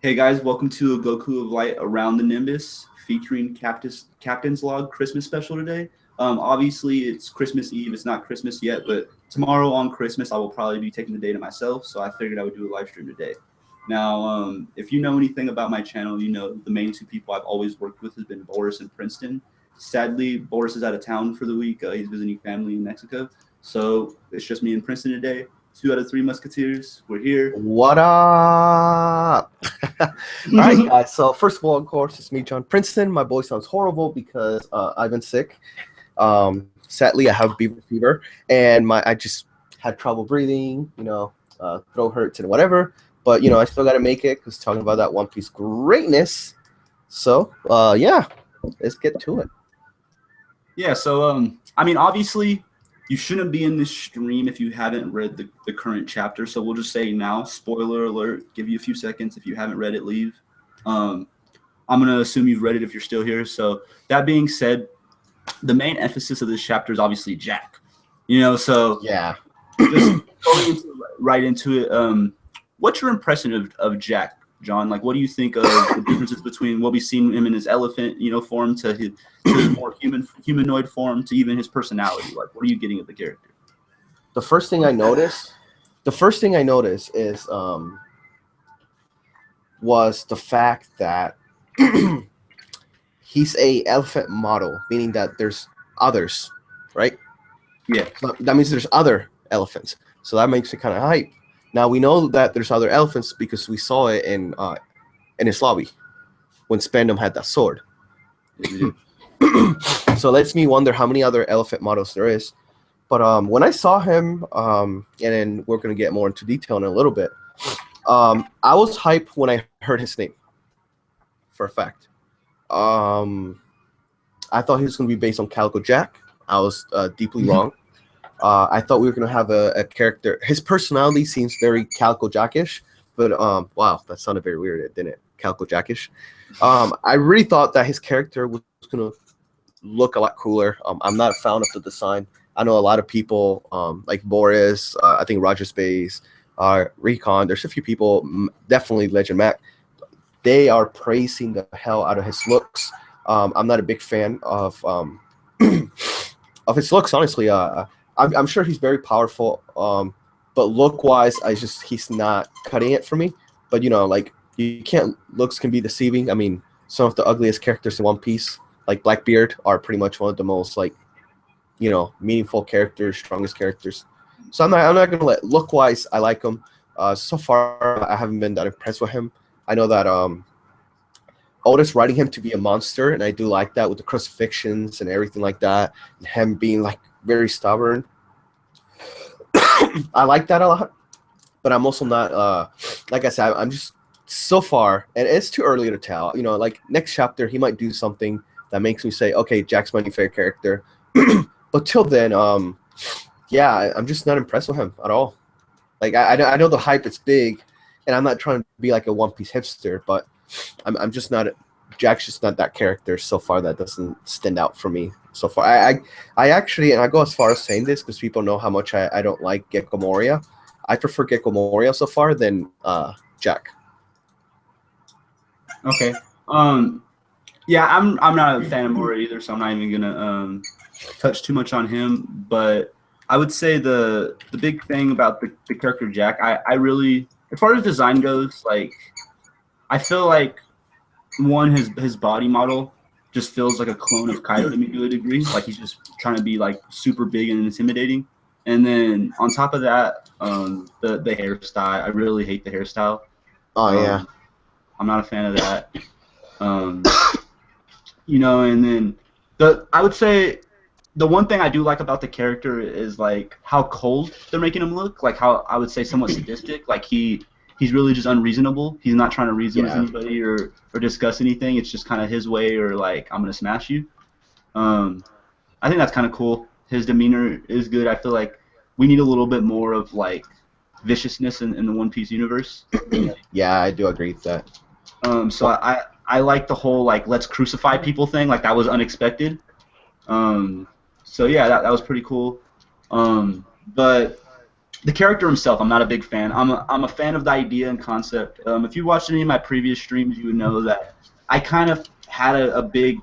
Hey guys, welcome to a Goku of Light Around the Nimbus featuring Captain's Log Christmas special today. Obviously, it's Christmas Eve. It's not Christmas yet, but tomorrow on Christmas, I will probably be taking the day to myself, so I figured I would do a live stream today. Now, if you know anything about my channel, you know the main two people I've always worked with has been Boris and Princeton. Sadly, Boris is out of town for the week. He's visiting family in Mexico, so it's just me and Princeton today. Two out of three Musketeers. We're here. What up? All right, guys. So first of all, of course, it's me, John Princeton. My voice sounds horrible because I've been sick. Sadly, I have beaver fever, and I just had trouble breathing. Throat hurts and whatever. But I still got to make it because talking about that One Piece greatness. So yeah, let's get to it. Yeah. So obviously, you shouldn't be in this stream if you haven't read the current chapter. So we'll just say now, spoiler alert, give you a few seconds. If you haven't read it, leave. I'm going to assume you've read it if you're still here. So that being said, the main emphasis of this chapter is obviously Jack. So yeah, just going right into it. What's your impression of Jack, John? Like, what do you think of the differences between what we've seen him in his elephant, form to his more humanoid form to even his personality? Like, what are you getting of the character? The first thing I noticed is was the fact that he's a elephant model, meaning that there's others, right? Yeah. So that means there's other elephants. So that makes it kind of hype. Now we know that there's other elephants because we saw it in his lobby when Spandam had that sword. So it lets me wonder how many other elephant models there is. But when I saw him, and then we're gonna get more into detail in a little bit. I was hyped when I heard his name. For a fact, I thought he was gonna be based on Calico Jack. I was deeply wrong. I thought we were going to have a character. His personality seems very Calico Jackish, but wow, that sounded very weird, didn't it? Calico Jackish. I really thought that his character was going to look a lot cooler. I'm not a fan of the design. I know a lot of people like Boris, I think Roger Space, Recon. There's a few people, definitely Legend Mac. They are praising the hell out of his looks. I'm not a big fan of of his looks, honestly. I'm sure he's very powerful, but look-wise, he's not cutting it for me. But looks can be deceiving. I mean, some of the ugliest characters in One Piece, like Blackbeard, are pretty much one of the most meaningful characters, strongest characters. So I'm not gonna let look-wise. I like him. So far, I haven't been that impressed with him. I know that Otis writing him to be a monster, and I do like that with the crucifixions and everything like that, and him being very stubborn. I like that a lot, but I'm also not like I said, I'm just so far, and it's too early to tell. Next chapter he might do something that makes me say, okay, Jack's my new favorite character. But till then, yeah, I'm just not impressed with him at all. I know the hype is big, and I'm not trying to be like a One Piece hipster, but I'm just not. Jack's just not that character so far that doesn't stand out for me so far. I actually, and I go as far as saying this because people know how much I don't like Gecko Moria. I prefer Gecko Moria so far than Jack. Okay. Yeah, I'm not a fan of Moria either, so I'm not even gonna touch too much on him. But I would say the big thing about the character Jack, I really, as far as design goes, I feel like his body model just feels like a clone of Kaido to me to a degree. Like he's just trying to be super big and intimidating. And then on top of that, the hairstyle, I really hate the hairstyle. Oh yeah, I'm not a fan of that. And then I would say the one thing I do like about the character is how cold they're making him look. How I would say somewhat sadistic. He's really just unreasonable. He's not trying to reason with anybody or discuss anything. It's just kind of his way or I'm gonna smash you. I think that's kind of cool. His demeanor is good. I feel like we need a little bit more of viciousness in the One Piece universe. Yeah, I do agree with that. So I like the whole let's crucify people thing. That was unexpected. So yeah, that was pretty cool. But the character himself, I'm not a big fan. I'm a fan of the idea and concept. If you watched any of my previous streams, you would know that I kind of had a big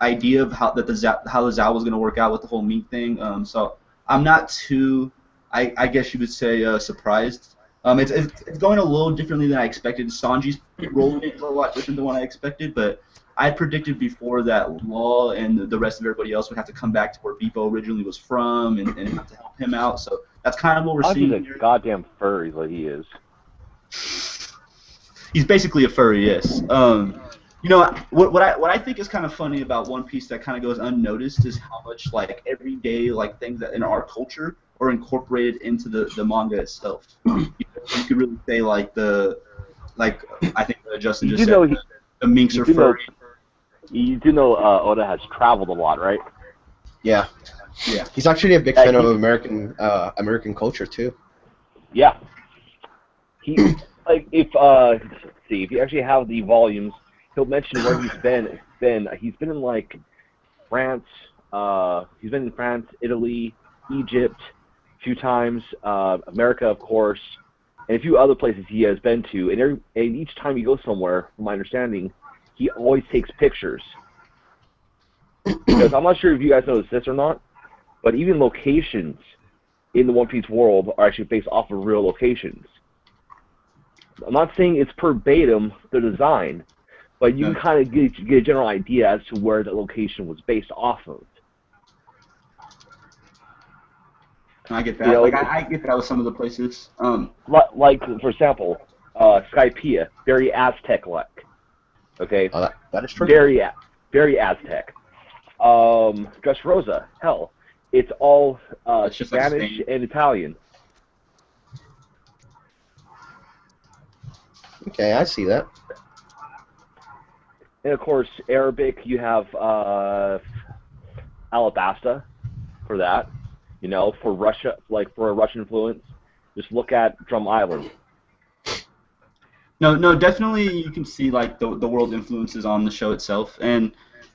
idea of how the Zao was going to work out with the whole meat thing. So I'm not too, I guess you would say, surprised. It's going a little differently than I expected. Sanji's role in it is a lot different than what I expected, but I predicted before that Law and the rest of everybody else would have to come back to where Beepo originally was from and have to help him out. So that's kind of what we're seeing Sanji's a goddamn furry, what he is. He's basically a furry, yes. You know what I think is kind of funny about One Piece that kind of goes unnoticed is how much like everyday like things that in our culture are incorporated into the manga itself. You could really say like I think Justin just said the minks are furry. You do know Oda has traveled a lot, right? Yeah. Yeah. He's actually a big fan of American culture too. Yeah. He like if you actually have the volumes, he'll mention where he's been. He's been in like France. He's been in France, Italy, Egypt, a few times. America, of course, and a few other places he has been to. And each time he goes somewhere, from my understanding, he always takes pictures. Because I'm not sure if you guys noticed this or not, but even locations in the One Piece world are actually based off of real locations. I'm not saying it's verbatim the design, but you can kind of get a general idea as to where the location was based off of. I get that. I get that with some of the places. Like for example, Skypiea, very Aztec-like. Okay. Oh, that is true. Very Aztec. Dressrosa, hell, it's all Spanish and Italian. Okay, I see that. And of course, Arabic, you have Alabasta for that. You know, for Russia, like for a Russian influence, just look at Drum Island. No, definitely you can see like the world influences on the show itself, and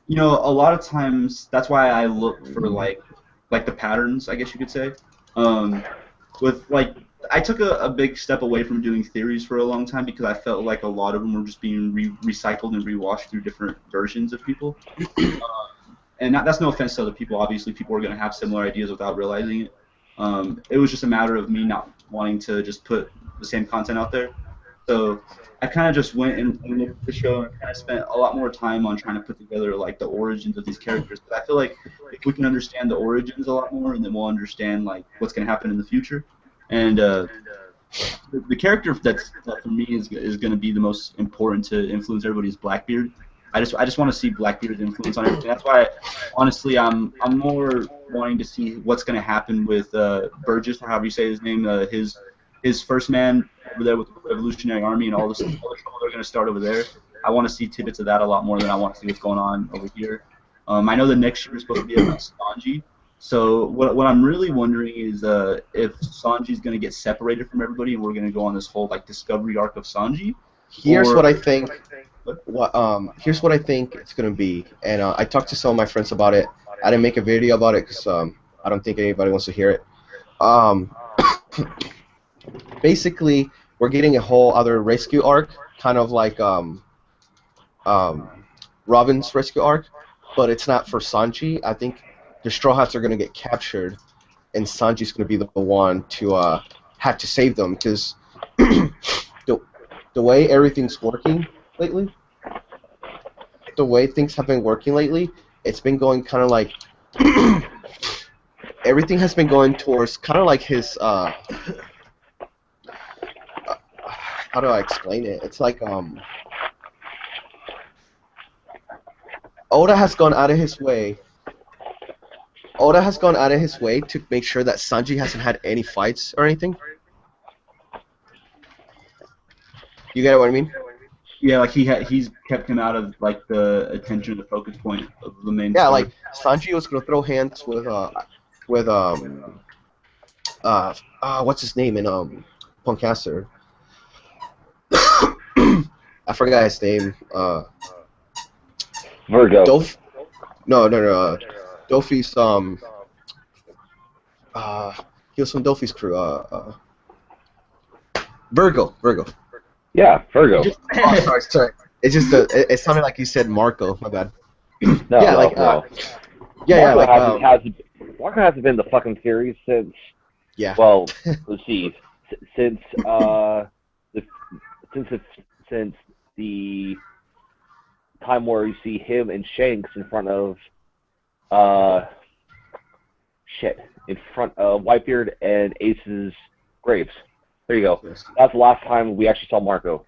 you know a lot of times that's why I look for like the patterns, I guess you could say. With like I took a big step away from doing theories for a long time because I felt like a lot of them were just being recycled and rewashed through different versions of people. And that's no offense to other people. Obviously, people are going to have similar ideas without realizing it. It was just a matter of me not wanting to just put the same content out there. So I kind of just went and looked at the show and kind of spent a lot more time on trying to put together like the origins of these characters. But I feel like if we can understand the origins a lot more, and then we'll understand like what's going to happen in the future. And the character that for me is going to be the most important to influence everybody is Blackbeard. I just want to see Blackbeard's influence on everything. That's why, honestly, I'm more wanting to see what's going to happen with Burgess, or however you say his name, his first man over there with the Revolutionary Army and all the trouble they're going to start over there. I want to see tidbits of that a lot more than I want to see what's going on over here. I know the next year is supposed to be about Sanji. So what I'm really wondering is if Sanji's going to get separated from everybody and we're going to go on this whole like discovery arc of Sanji. Here's what I think. Here's what I think it's gonna be, and I talked to some of my friends about it. I didn't make a video about it because I don't think anybody wants to hear it. Basically, we're getting a whole other rescue arc, kind of like Robin's rescue arc, but it's not for Sanji. I think the Straw Hats are gonna get captured, and Sanji's gonna be the one to have to save them because the way everything's working lately, the way things have been working lately, it's been going kind of like everything has been going towards kind of like his how do I explain it? It's like Oda has gone out of his way. Oda has gone out of his way to make sure that Sanji hasn't had any fights or anything. You get what I mean? Yeah, like he's kept him out of like the attention, the focus point of the main. Yeah, story. like Sanji was gonna throw hands with what's his name in Punkcaster? I forgot his name. Virgo. No. Dofi's He was from Dolphy's crew. Virgo. Yeah, Virgo. Oh, sorry. It's just it sounded like you said Marco. My bad. No, Yeah, like no. yeah, like Marco hasn't been the fucking series since. yeah. Well, let's see. Since the since the time where you see him and Shanks in front of in front of Whitebeard and Ace's graves. There you go. Yes. That's the last time we actually saw Marco.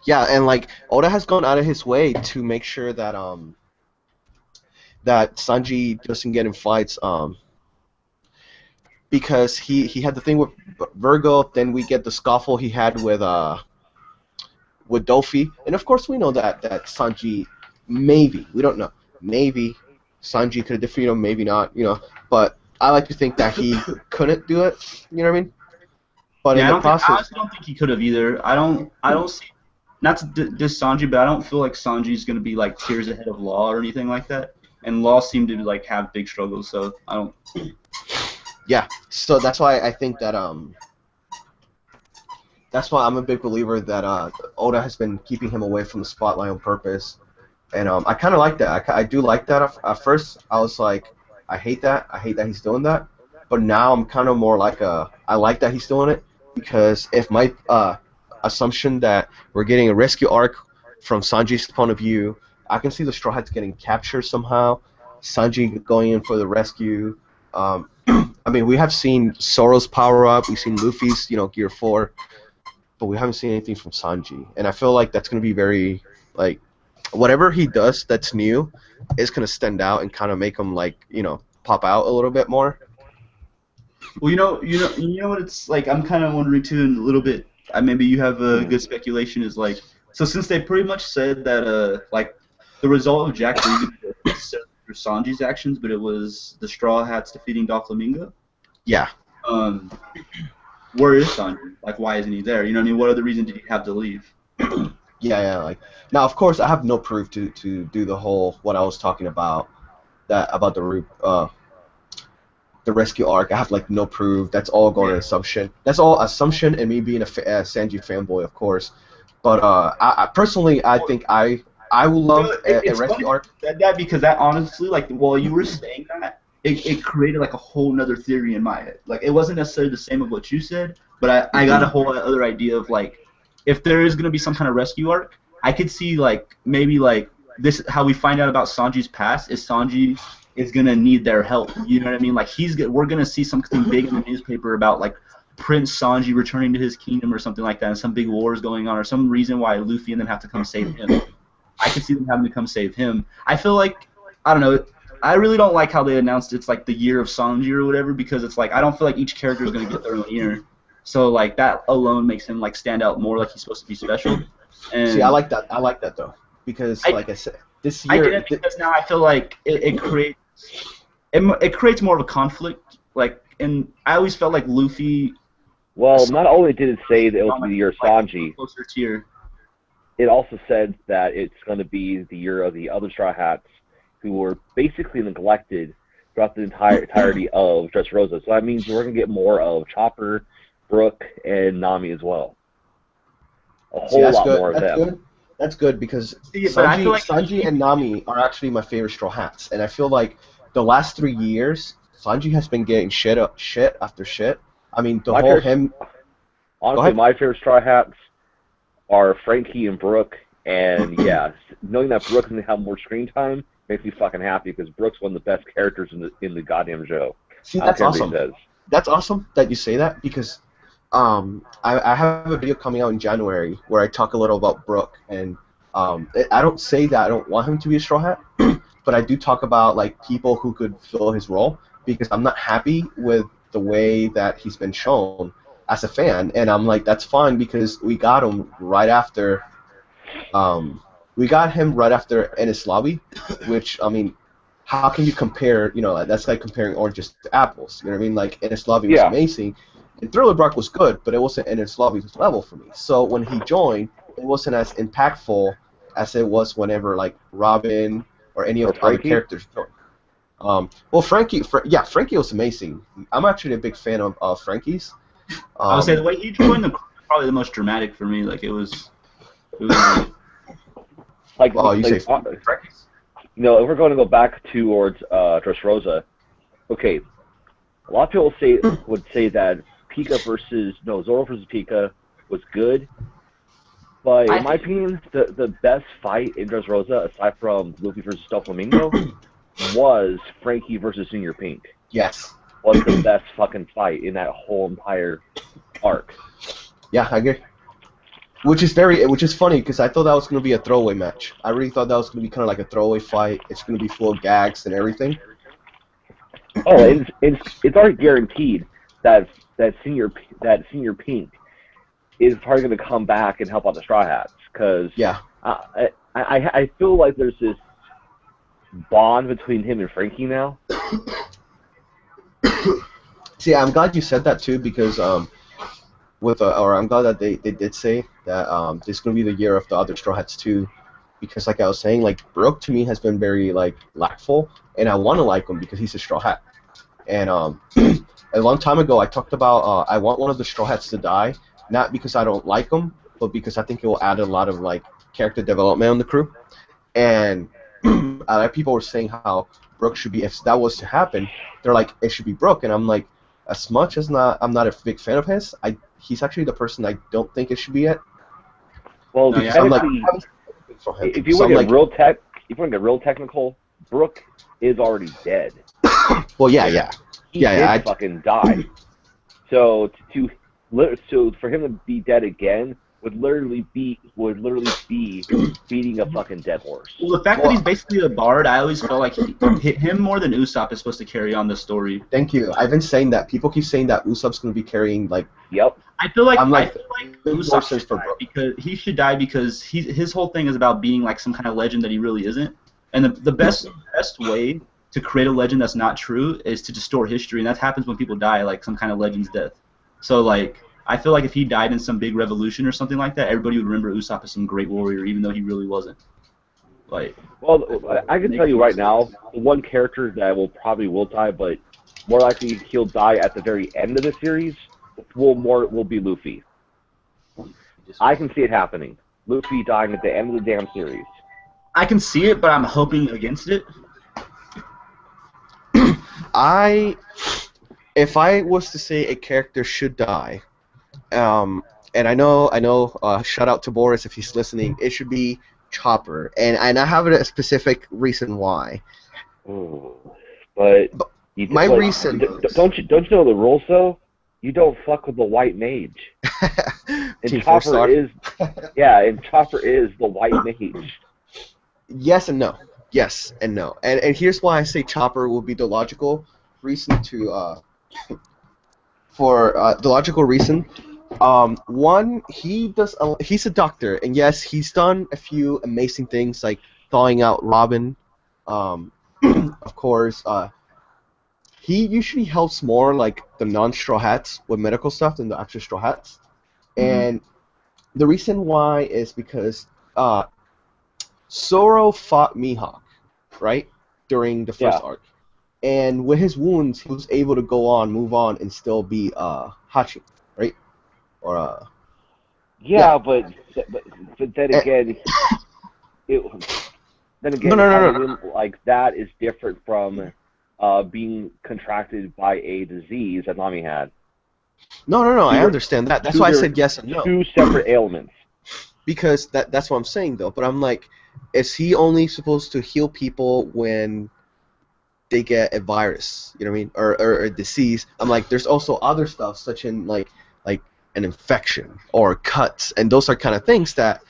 Yeah, and like Oda has gone out of his way to make sure that that Sanji doesn't get in fights because he had the thing with Virgo, then we get the scuffle he had with Dolphy, and of course we know that Sanji maybe, we don't know, maybe Sanji could have defeated him, maybe not, but I like to think that he couldn't do it, you know what I mean? But Yeah, in the process, I honestly don't think he could have either. I don't see, not to diss Sanji, but I don't feel like Sanji's gonna be like tiers ahead of Law or anything like that. And Law seemed to like have big struggles, so I don't. yeah, so that's why I think that that's why I'm a big believer that Oda has been keeping him away from the spotlight on purpose, and I kind of like that. I do like that. At first, I was like, I hate that he's doing that, but now I'm kind of more like I like that he's doing it, because if my assumption that we're getting a rescue arc from Sanji's point of view, I can see the Straw Hats getting captured somehow, Sanji going in for the rescue. I mean, we have seen Zoro's power up, we've seen Luffy's, Gear 4, but we haven't seen anything from Sanji, and I feel like that's going to be very, like, whatever he does that's new is going to stand out and kind of make him, like, pop out a little bit more. Well, you know what it's like. I'm kind of wondering too, in a little bit. Maybe you have a good speculation. Is like, so since they pretty much said that like the result of Jack Regan was through Sanji's actions, but it was the Straw Hats defeating Doflamingo. Yeah. Where is Sanji? Like, why isn't he there? You know what I mean? What other reason did he have to leave? Yeah. Like, now, of course, I have no proof to do the whole what I was talking about, about the rescue arc. I have like no proof. That's all going on assumption. That's all assumption, and me being a Sanji fanboy, of course. But I personally, I think I would love a rescue arc. That because that honestly, like, while you were saying that, it created like a whole nother theory in my head. Like, it wasn't necessarily the same of what you said, but I got a whole other idea of like, if there is gonna be some kind of rescue arc, I could see like maybe like this, how we find out about Sanji's past is Sanji is gonna need their help. You know what I mean? Like, we're gonna see something big in the newspaper about like Prince Sanji returning to his kingdom or something like that, and some big war is going on, or some reason why Luffy and them have to come save him. I could see them having to come save him. I feel like, I don't know, I really don't like how they announced it's like the year of Sanji or whatever, because it's like I don't feel like each character is gonna get their own year. So like that alone makes him like stand out more, like he's supposed to be special. And see, I like that. I like that though, because like I said, this year. I get it, because now I feel like it creates more of a conflict. Like, and I always felt like Luffy. Well, not only did it say that it was the year of Sanji, closer tier. It also said that it's going to be the year of the other Straw Hats, who were basically neglected throughout the entirety of Dressrosa. So that means we're going to get more of Chopper, Brook, and Nami as well. A whole lot more of them. Good. That's good, because Sanji and Nami are actually my favorite Straw Hats, and I feel like the last 3 years, Sanji has been getting shit after shit. I mean, honestly, my favorite Straw Hats are Frankie and Brook, and yeah, knowing that Brook's gonna have more screen time makes me fucking happy, because Brook's one of the best characters in the goddamn show. See, that's awesome. That's awesome that you say that, because I have a video coming out in January where I talk a little about Brook, and I don't say that I don't want him to be a Straw Hat, but I do talk about like people who could fill his role, because I'm not happy with the way that he's been shown as a fan, and I'm like, that's fine, because we got him right after Enies Lobby, which, I mean, how can you compare, that's like comparing oranges to apples, you know what I mean? Like, Enies Lobby was amazing, and Thriller Bark was good, but it wasn't Enies Lobby's level for me. So when he joined, it wasn't as impactful as it was whenever, like, Robin or any of the other characters joined. Well, yeah, Frankie was amazing. I'm actually a big fan of Frankie's. I would say the way he joined the crew was probably the most dramatic for me. Like it was great. Like, Oh, you like, say Frankie's? you know, if we're going to go back towards Dressrosa, okay, a lot of people would say that Zoro versus Pika was good, but in my opinion, the best fight in Dressrosa, aside from Luffy versus Doflamingo, was Frankie versus Senior Pink. Yes. Was the best fucking fight in that whole entire arc. Yeah, I agree. Which is funny because I thought that was going to be a throwaway match. I really thought that was going to be kind of like a throwaway fight. It's going to be full of gags and everything. Oh, it's already guaranteed that Senior Pink is probably going to come back and help out the Straw Hats because yeah, I feel like there's this bond between him and Frankie now. See, I'm glad you said that too because I'm glad that they did say that this is going to be the year of the other Straw Hats too, because like I was saying, like Brooke to me has been very like lackful, and I want to like him because he's a Straw Hat. And a long time ago, I talked about I want one of the Straw Hats to die, not because I don't like him, but because I think it will add a lot of like character development on the crew. And a lot of people were saying how Brooke should be. If that was to happen, they're like it should be Brooke, and I'm like, as much as I'm not a big fan of his. He's actually the person I don't think it should be yet. Well, no, yeah. if you want to get real technical, Brooke is already dead. Well, yeah. He did fucking die. So for him to be dead again would literally be beating a fucking dead horse. Well, the fact that he's basically a bard, I always felt like him more than Usopp is supposed to carry on the story. Thank you. I've been saying that. People keep saying that Usopp's going to be carrying like. Yep. I feel like Usopp should die because he should die because his whole thing is about being like some kind of legend that he really isn't. And the best way to create a legend that's not true is to distort history, and that happens when people die, like some kind of legend's death. So like, I feel like if he died in some big revolution or something like that, everybody would remember Usopp as some great warrior, even though he really wasn't. Like, well, I can tell you right now, the one character that probably will die, but more likely he'll die at the very end of the series, will be Luffy. I can see it happening. Luffy dying at the end of the damn series. I can see it, but I'm hoping against it. If I was to say a character should die, and I know, shout out to Boris if he's listening, it should be Chopper, and I have a specific reason why. But my reason. Don't you know the rules though? You don't fuck with the white mage. And Chopper is the white mage. Yes and no. Yes and no. And here's why I say Chopper will be the logical reason to the logical reason. One, he's a doctor, and yes, he's done a few amazing things like thawing out Robin. Of course, he usually helps more like the non-Straw Hats with medical stuff than the actual Straw Hats. And the reason why is because Zoro fought Mihawk, right, during the first arc. And with his wounds, he was able to move on, and still be Hachi, right? Or but then again, no. Like that is different from being contracted by a disease that Nami had. No. I understand that. That's why I said yes and no. Two separate ailments. Because that's what I'm saying though. But I'm like, is he only supposed to heal people when they get a virus? You know what I mean? Or a disease? I'm like, there's also other stuff such in like an infection or cuts, and those are kind of things that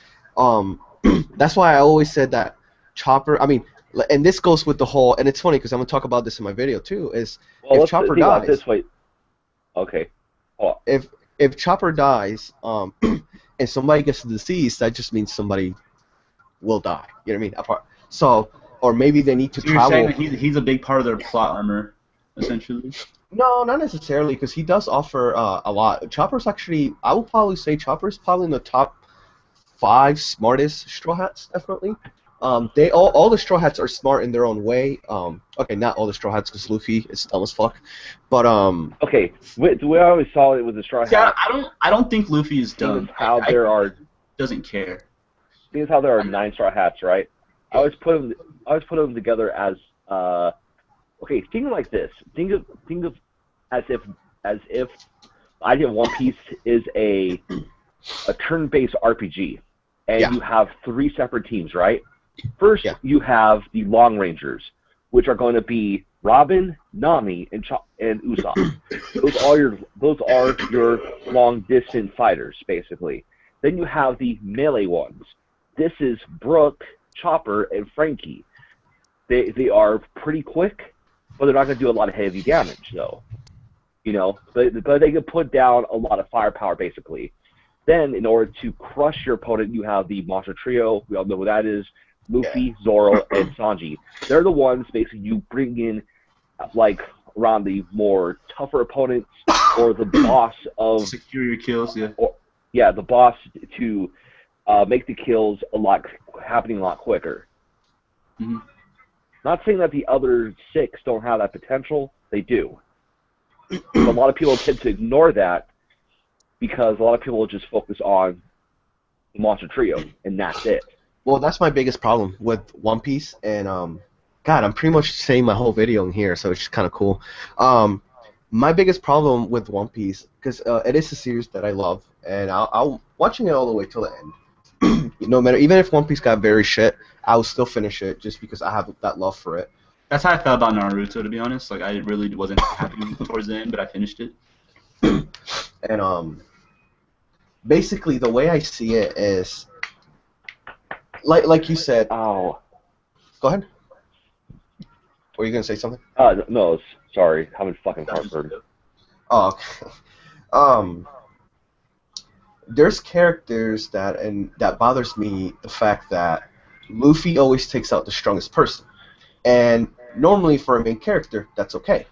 that's why I always said that Chopper. I mean, and this goes with the whole. And it's funny because I'm gonna talk about this in my video too. Is if Chopper dies? This way. Okay. Oh. If Chopper dies, and somebody gets the disease, that just means somebody will die. You know what I mean? So, or maybe they need to travel. You're saying that he's a big part of their plot armor, essentially? No, not necessarily, because he does offer a lot. Chopper's actually, I would probably say Chopper's probably in the top 5 smartest Straw Hats, definitely. They all the Straw Hats are smart in their own way. Okay, not all the Straw Hats because Luffy is dumb as fuck. But Okay, the way I always saw it with the Straw See, Hat, I don't think Luffy is seeing dumb. as how there are Doesn't care. seeing as how there are 9 Straw Hats, right? I always put them together as okay. Think like this. Think of as if the idea of One Piece is a turn-based RPG, and Yeah. you have 3 separate teams, right? First, Yeah. you have the Long Rangers, which are going to be Robin, Nami, and Usopp. Those are your long-distance fighters, basically. Then you have the melee ones. This is Brooke, Chopper, and Frankie. They are pretty quick, but they're not going to do a lot of heavy damage, though. But they can put down a lot of firepower, basically. Then, in order to crush your opponent, you have the Monster Trio. We all know who that is. Luffy, Zoro, and Sanji. They're the ones, basically, you bring in, like, around the more tougher opponents or the boss of... Secure your kills, yeah. The boss to make the kills happening a lot quicker. Mm-hmm. Not saying that the other 6 don't have that potential. They do. But a lot of people tend to ignore that because a lot of people just focus on the Monster Trio, and that's it. Well, that's my biggest problem with One Piece, and God, I'm pretty much saying my whole video in here, so it's just kind of cool. My biggest problem with One Piece, because it is a series that I love, and I'll watching it all the way till the end. No matter, even if One Piece got very shit, I will still finish it just because I have that love for it. That's how I felt about Naruto, to be honest. Like, I really wasn't happy towards the end, but I finished it. And basically the way I see it is, like you said. Oh. Go ahead. Were you gonna say something? No, sorry, having fucking heartburn. Oh, okay. There's characters that bothers me, the fact that Luffy always takes out the strongest person, and normally for a main character that's okay.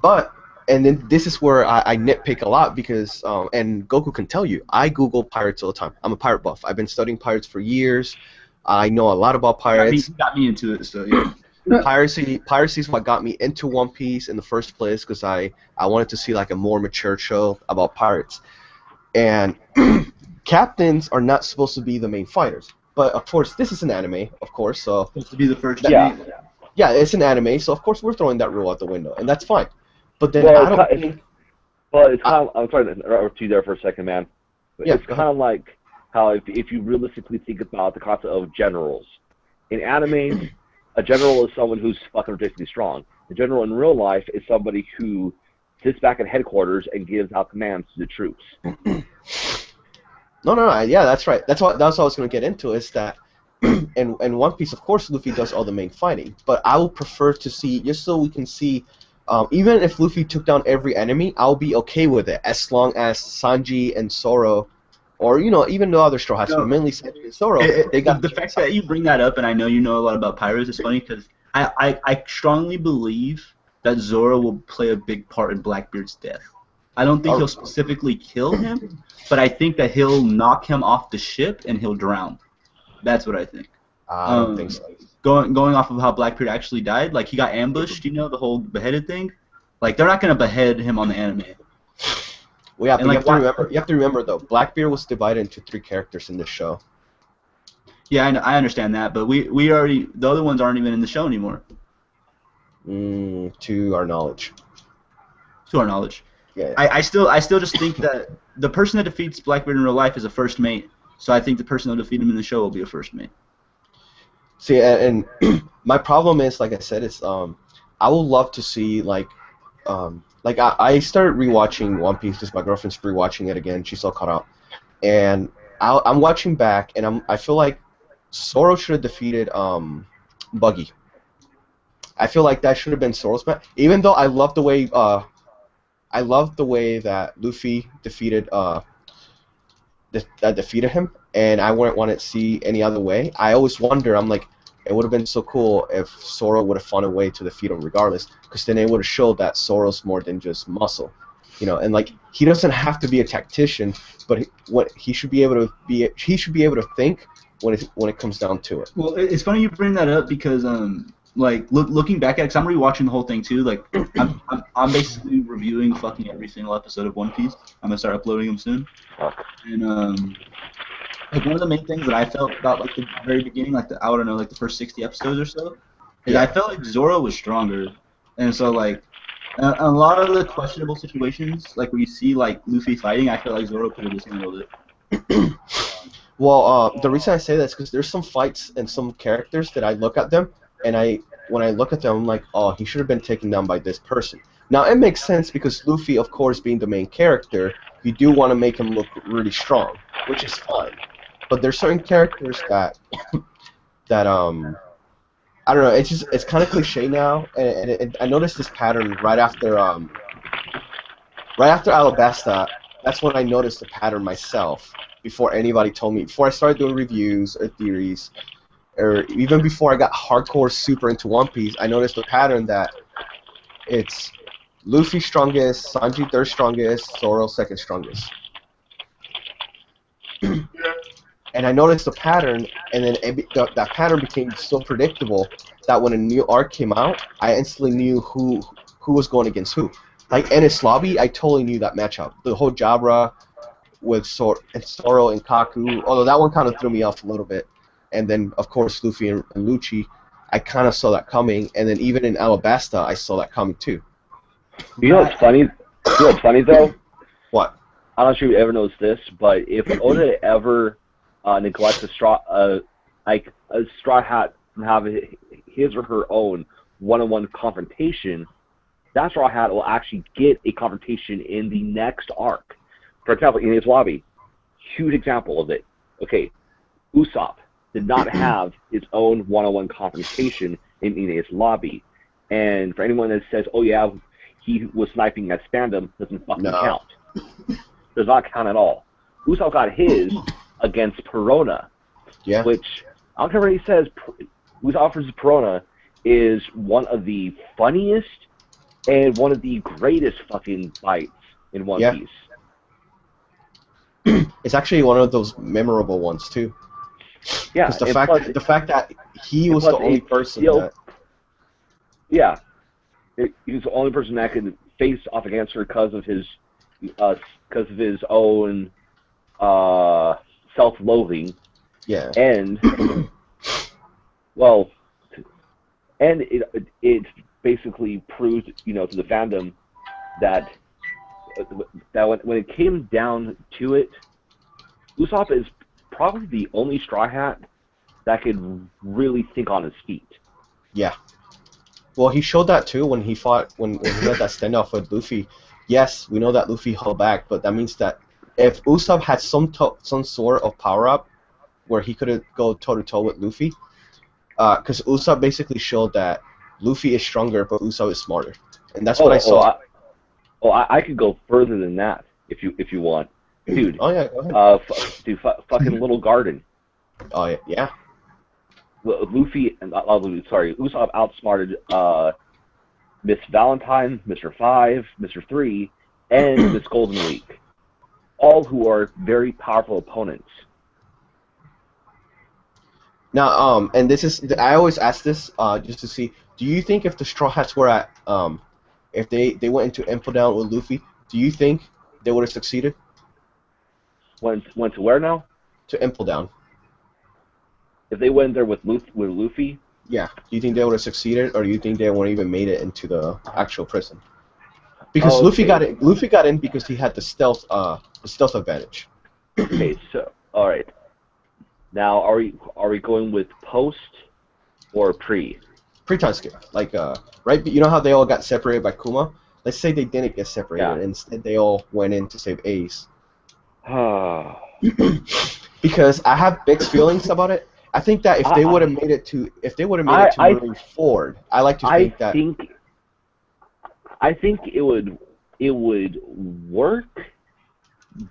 But and then this is where I nitpick a lot because and Goku can tell you, I Google pirates all the time. I'm a pirate buff. I've been studying pirates for years. I know a lot about pirates. He got me into it, so yeah. Piracy is what got me into One Piece in the first place because I wanted to see like a more mature show about pirates. And captains are not supposed to be the main fighters. But of course, this is an anime, of course, so Supposed to be the first. Yeah. yeah, it's an anime, so of course we're throwing that rule out the window, and that's fine. But then Well, I don't think. Well, it's kind of, I'm sorry to interrupt you there for a second, man. But Yeah, it's go kind of like how if you realistically think about the concept of generals. In anime, a general is someone who's fucking ridiculously strong. A general in real life is somebody who sits back at headquarters and gives out commands to the troops. No, yeah, that's right. That's what I was going to get into, is that in One Piece, of course, Luffy does all the main fighting, but I would prefer to see, just so we can see, even if Luffy took down every enemy, I'll be okay with it, as long as Sanji and Zoro, or, even the other Straw Hats, but mainly Sanji and Zoro, they got the fact that you bring that up, and I know you know a lot about pirates, is funny, because I strongly believe that Zoro will play a big part in Blackbeard's death. I don't think he'll specifically kill him, but I think that he'll knock him off the ship and he'll drown. That's what I think. I don't think so. Going off of how Blackbeard actually died, like he got ambushed, the whole beheaded thing. Like they're not gonna behead him on the anime. Well, yeah, And but you have to remember though, Blackbeard was divided into 3 characters in this show. Yeah, I understand that, but we already, the other ones aren't even in the show anymore. To our knowledge. To our knowledge. Yeah. I still just think that the person that defeats Blackbeard in real life is a first mate. So I think the person that'll defeat him in the show will be a first mate. See, and my problem is, like I said, it's I would love to see I started rewatching One Piece because my girlfriend's rewatching it again. She's all caught up, and I'm watching back, and I feel like Zoro should have defeated Buggy. I feel like that should have been Zoro's match, even though I love the way that Luffy defeated defeated him, and I wouldn't want to see any other way. I always wonder, I'm like, it would have been so cool if Zoro would have found a way to defeat him regardless, because then it would have showed that Zoro's more than just muscle, and like he doesn't have to be a tactician, but he should be able to think when it comes down to it. Well, it's funny you bring that up because like looking back at it, 'cause I'm rewatching the whole thing too. Like I'm basically reviewing fucking every single episode of One Piece. I'm gonna start uploading them soon. And like one of the main things that I felt about like the very beginning, like I don't know, like the first 60 episodes or so, is I felt like Zoro was stronger, and so like a lot of the questionable situations, like where you see like Luffy fighting, I feel like Zoro could have just handled it. Well, the reason I say that is because there's some fights and some characters that I look at them, and when I look at them, I'm like, oh, he should have been taken down by this person. Now, it makes sense because Luffy, of course, being the main character, you do want to make him look really strong, which is fine. But there's certain characters that I don't know. It's kind of cliche now, and I noticed this pattern right after Alabasta. That's when I noticed the pattern myself. Before anybody told me, before I started doing reviews or theories, or even before I got hardcore super into One Piece, I noticed the pattern that it's Luffy strongest, Sanji third strongest, Zoro second strongest. And I noticed the pattern, and then that pattern became so predictable that when a new arc came out, I instantly knew who was going against who. Like Enies Lobby, I totally knew that matchup. The whole Jabra with Zoro and Kaku, although that one kind of threw me off a little bit. And then, of course, Luffy and Lucci, I kind of saw that coming. And then even in Alabasta, I saw that coming too. You know what's funny? You know what's funny though? What? I'm not sure if you ever noticed this, but if Oda ever neglects a straw hat from having his or her own one-on-one confrontation, that straw hat will actually get a confrontation in the next arc. For example, in his lobby, huge example of it. Okay, Usopp did not have his own one-on-one confrontation in Ina's lobby. And for anyone that says, oh yeah, he was sniping at Spandam, doesn't fucking count. Does not count at all. Usopp got his against Perona, which, I don't care what he says, Usopp versus Perona is one of the funniest and one of the greatest fucking fights in One Piece. It's actually one of those memorable ones too. Yeah, because the fact that he was the only person that. Yeah, he was the only person that could face off against her because of his own self-loathing. Yeah. And well, and it basically proved, to the fandom that when it came down to it, Usopp is probably the only Straw Hat that could really think on his feet. Yeah. Well, he showed that too when he fought when he had that standoff with Luffy. Yes, we know that Luffy held back, but that means that if Usopp had some sort of power up where he could go toe to toe with Luffy, because Usopp basically showed that Luffy is stronger, but Usopp is smarter, and that's what I saw. I could go further than that if you want, dude. Oh yeah, go ahead. Fucking Little Garden. Oh yeah. Usopp outsmarted Miss Valentine, Mr. 5, Mr. 3, and Miss Golden Week, all who are very powerful opponents. Now, and this is I always ask this just to see. Do you think if the Straw Hats were at if they went into Impel Down with Luffy, do you think they would have succeeded? Went to where now? To Impel Down. If they went there with Luffy? Yeah. Do you think they would have succeeded, or do you think they wouldn't even made it into the actual prison? Because Luffy got in because he had the stealth advantage. Okay, so all right. Now, are we going with post or pre? Pre-time skip, like right. You know how they all got separated by Kuma? Let's say they didn't get separated, and instead they all went in to save Ace. Because I have mixed feelings about it. I think that if they would have made it to moving forward, I like to think that. I think it would work,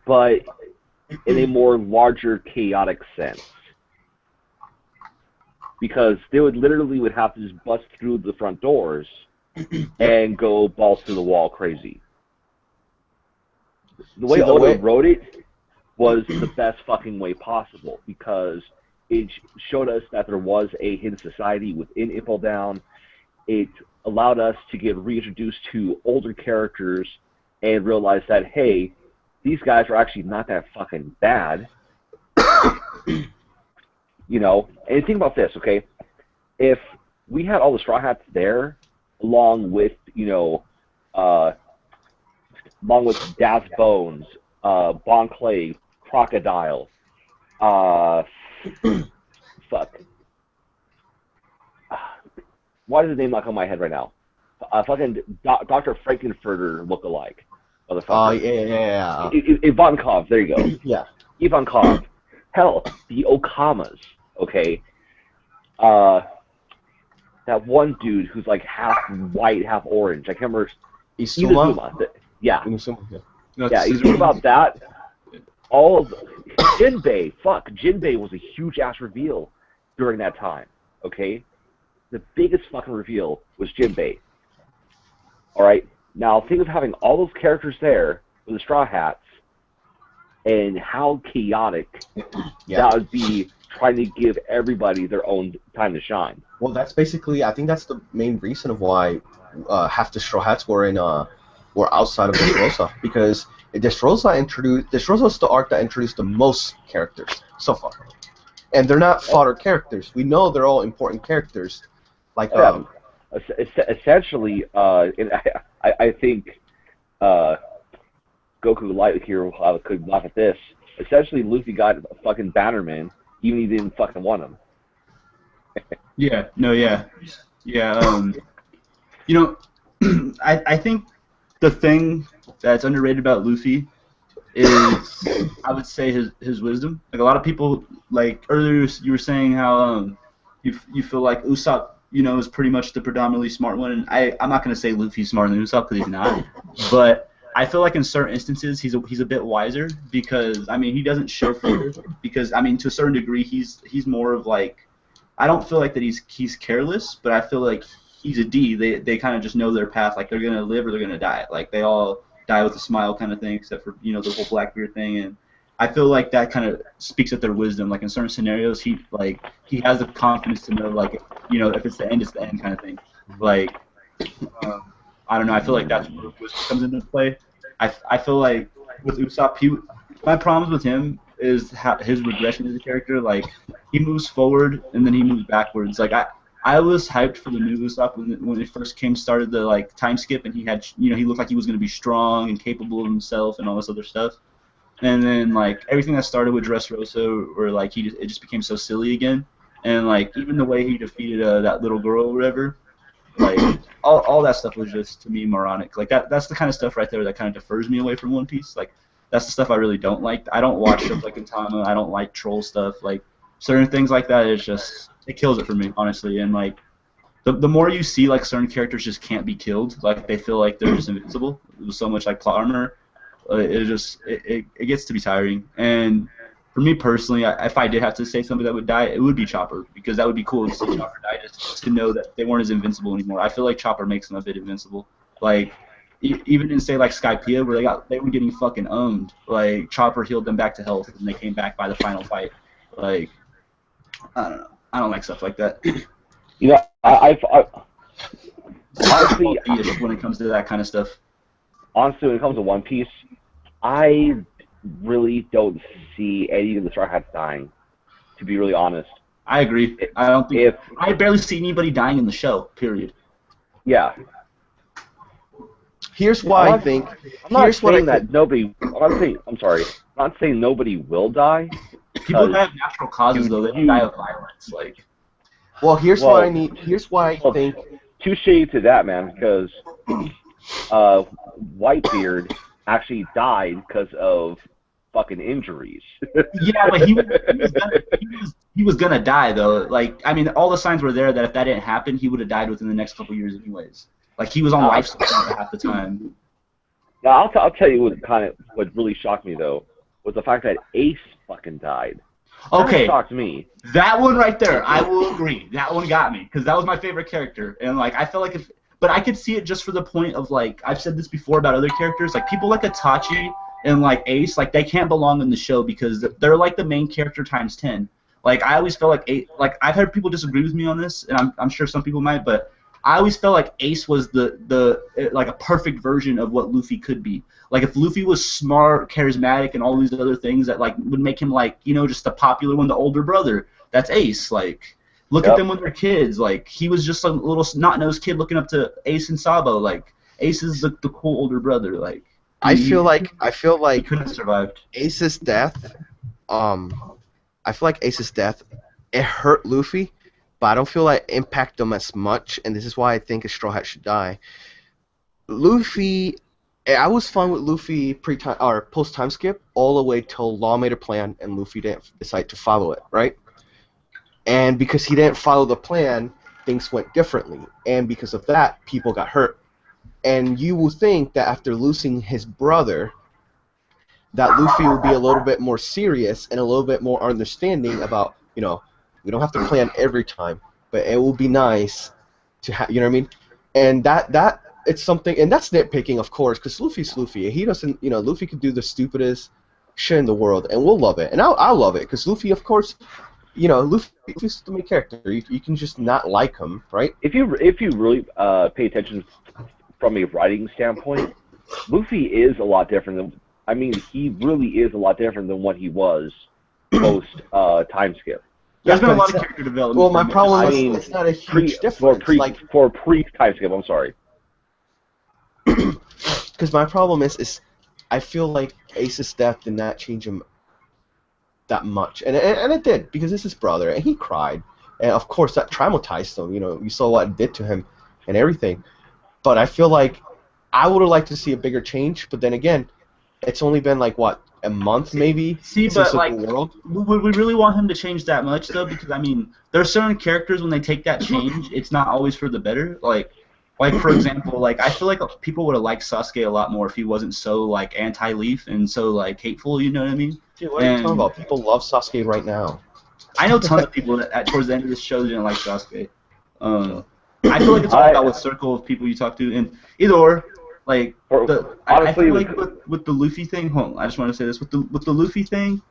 but in a more larger chaotic sense. Because they would have to just bust through the front doors and go balls to the wall crazy. The way Oda wrote it was the best fucking way possible, because it showed us that there was a hidden society within Impel Down. It allowed us to get reintroduced to older characters and realize that, hey, these guys are actually not that fucking bad. You know, and think about this, okay? If we had all the Straw Hats there, along with, you know, along with Daz Bones, Bon Clay, Crocodile, fuck. Why does the name not come to my head right now? Fucking Dr. Frankenfurter look-alike. Oh, yeah. Ivankov, there you go. Yeah. Ivankov. Hell, the Okamas, okay? That one dude who's like half white, half orange. I can't remember. Isuma? Yeah. Inazuma, yeah. Yeah, you think about that. All of Jinbei, Jinbei was a huge ass reveal during that time, okay? The biggest fucking reveal was Jinbei. Alright? Now, think of having all those characters there with the Straw Hats and how chaotic that would be trying to give everybody their own time to shine. Well, that's basically, I think that's the main reason of why half the Straw Hats were outside of Dressrosa, because Dressrosa is the arc that introduced the most characters so far, and they're not fodder characters. We know they're all important characters, like essentially. And I think Goku Light here could laugh at this. Essentially, Luffy got a fucking Bannerman, even if he didn't fucking want him. Yeah. You know, I think the thing that's underrated about Luffy is, I would say, his wisdom. Like, a lot of people, like earlier you were saying how you feel like Usopp, you know, is pretty much the predominantly smart one, and I'm not gonna say Luffy's smarter than Usopp because he's not, but I feel like in certain instances he's a bit wiser, because I mean he doesn't show fear, because I mean to a certain degree he's more of like, I don't feel like that he's careless, but I feel like he's a D. They kind of just know their path, like they're gonna live or they're gonna die. Like they all die with a smile kind of thing, except for, you know, the whole Blackbeard thing. And I feel like that kind of speaks of their wisdom. Like in certain scenarios, he has the confidence to know, like, you know, if it's the end, it's the end kind of thing. Like I don't know. I feel like that's where wisdom comes into play. I feel like with Usopp, my problems with him is his regression as a character. Like he moves forward and then he moves backwards. Like I was hyped for the new Usopp when it first started the like time skip, and he had, you know, he looked like he was gonna be strong and capable of himself and all this other stuff. And then like everything that started with Dressrosa, where like it just became so silly again, and like even the way he defeated that little girl or whatever, like all that stuff was just, to me, moronic. Like that's the kind of stuff right there that kind of defers me away from One Piece. Like that's the stuff I really don't like. I don't watch stuff like Gintama. I don't like troll stuff. Like certain things like that, it's just, it kills it for me, honestly. And like the more you see like certain characters just can't be killed, like they feel like they're just invincible with so much like plot armor, it gets to be tiring. And for me personally, if I did have to say somebody that would die, it would be Chopper, because that would be cool to see Chopper die, just to know that they weren't as invincible anymore. I feel like Chopper makes them a bit invincible. Like even in, say, like Skypiea, where they were getting fucking owned, like Chopper healed them back to health and they came back by the final fight. Like I don't know. I don't like stuff like that. You know, I honestly, when it comes to that kind of stuff. Honestly, when it comes to One Piece, I really don't see any of the Straw Hats dying, to be really honest. I agree. I barely see anybody dying in the show, period. Yeah. Here's why I think. I'm not saying that nobody. I'm sorry. I'm not saying nobody will die. People die of natural causes, though. They don't die of violence. Like. Well, here's why I think. Touche to that, man, because Whitebeard actually died because of fucking injuries. Yeah, but he was gonna die, though. Like, I mean, all the signs were there that if that didn't happen, he would have died within the next couple years, anyways. Like, he was on life support half the time. Now, I'll tell you what really shocked me, though, was the fact that Ace fucking died. Okay. That shocked me. That one right there, I will agree. That one got me, because that was my favorite character. And, like, I felt like but I could see it just for the point of, like, I've said this before about other characters, like, people like Itachi and, like, Ace, like, they can't belong in the show because they're, like, the main character times 10. Like I always felt like I've heard people disagree with me on this, and I'm sure some people might, but I always felt like Ace was the like a perfect version of what Luffy could be. Like if Luffy was smart, charismatic, and all these other things that like would make him like just the popular one, the older brother. That's Ace. Like look at them when they're kids. Like he was just a little snot-nosed kid looking up to Ace and Sabo. Like Ace is the cool older brother. Like I feel like he couldn't have survived. Ace's death. I feel like Ace's death, it hurt Luffy, but I don't feel like it impacted him as much, and this is why I think a Straw Hat should die. Luffy, I was fine with Luffy pre-time or post-time skip all the way till Law made a plan and Luffy didn't decide to follow it, right? And because he didn't follow the plan, things went differently, and because of that, people got hurt. And you will think that after losing his brother, that Luffy will be a little bit more serious and a little bit more understanding about, we don't have to plan every time, but it will be nice to have, you know what I mean? And that it's something, and that's nitpicking, of course, because Luffy's Luffy. He doesn't, Luffy could do the stupidest shit in the world, and we'll love it, and I'll love it, because Luffy, of course, Luffy's the main character. You can just not like him, right? If you really pay attention from a writing standpoint, Luffy is a lot different than. I mean, he really is a lot different than what he was post time skip. There's been a lot of character development. Well, my problem is it's not a huge difference. For pre-time skip, I'm sorry. Because my problem is I feel like Ace's death did not change him that much, and it did, because it's his brother, and he cried, and of course that traumatized him. You saw what it did to him and everything. But I feel like I would have liked to see a bigger change. But then again, it's only been like what, a month maybe? But like, would we really want him to change that much though? Because I mean, there are certain characters when they take that change, it's not always for the better. Like for example, like I feel like people would have liked Sasuke a lot more if he wasn't so like anti-Leaf and so like hateful. You know what I mean? Dude, what are you talking about? People love Sasuke right now. I know tons of people that towards the end of this show didn't like Sasuke. I feel like it's all about what circle of people you talk to, and either or. Like I feel like with the Luffy thing. Hold on, I just want to say this with the Luffy thing.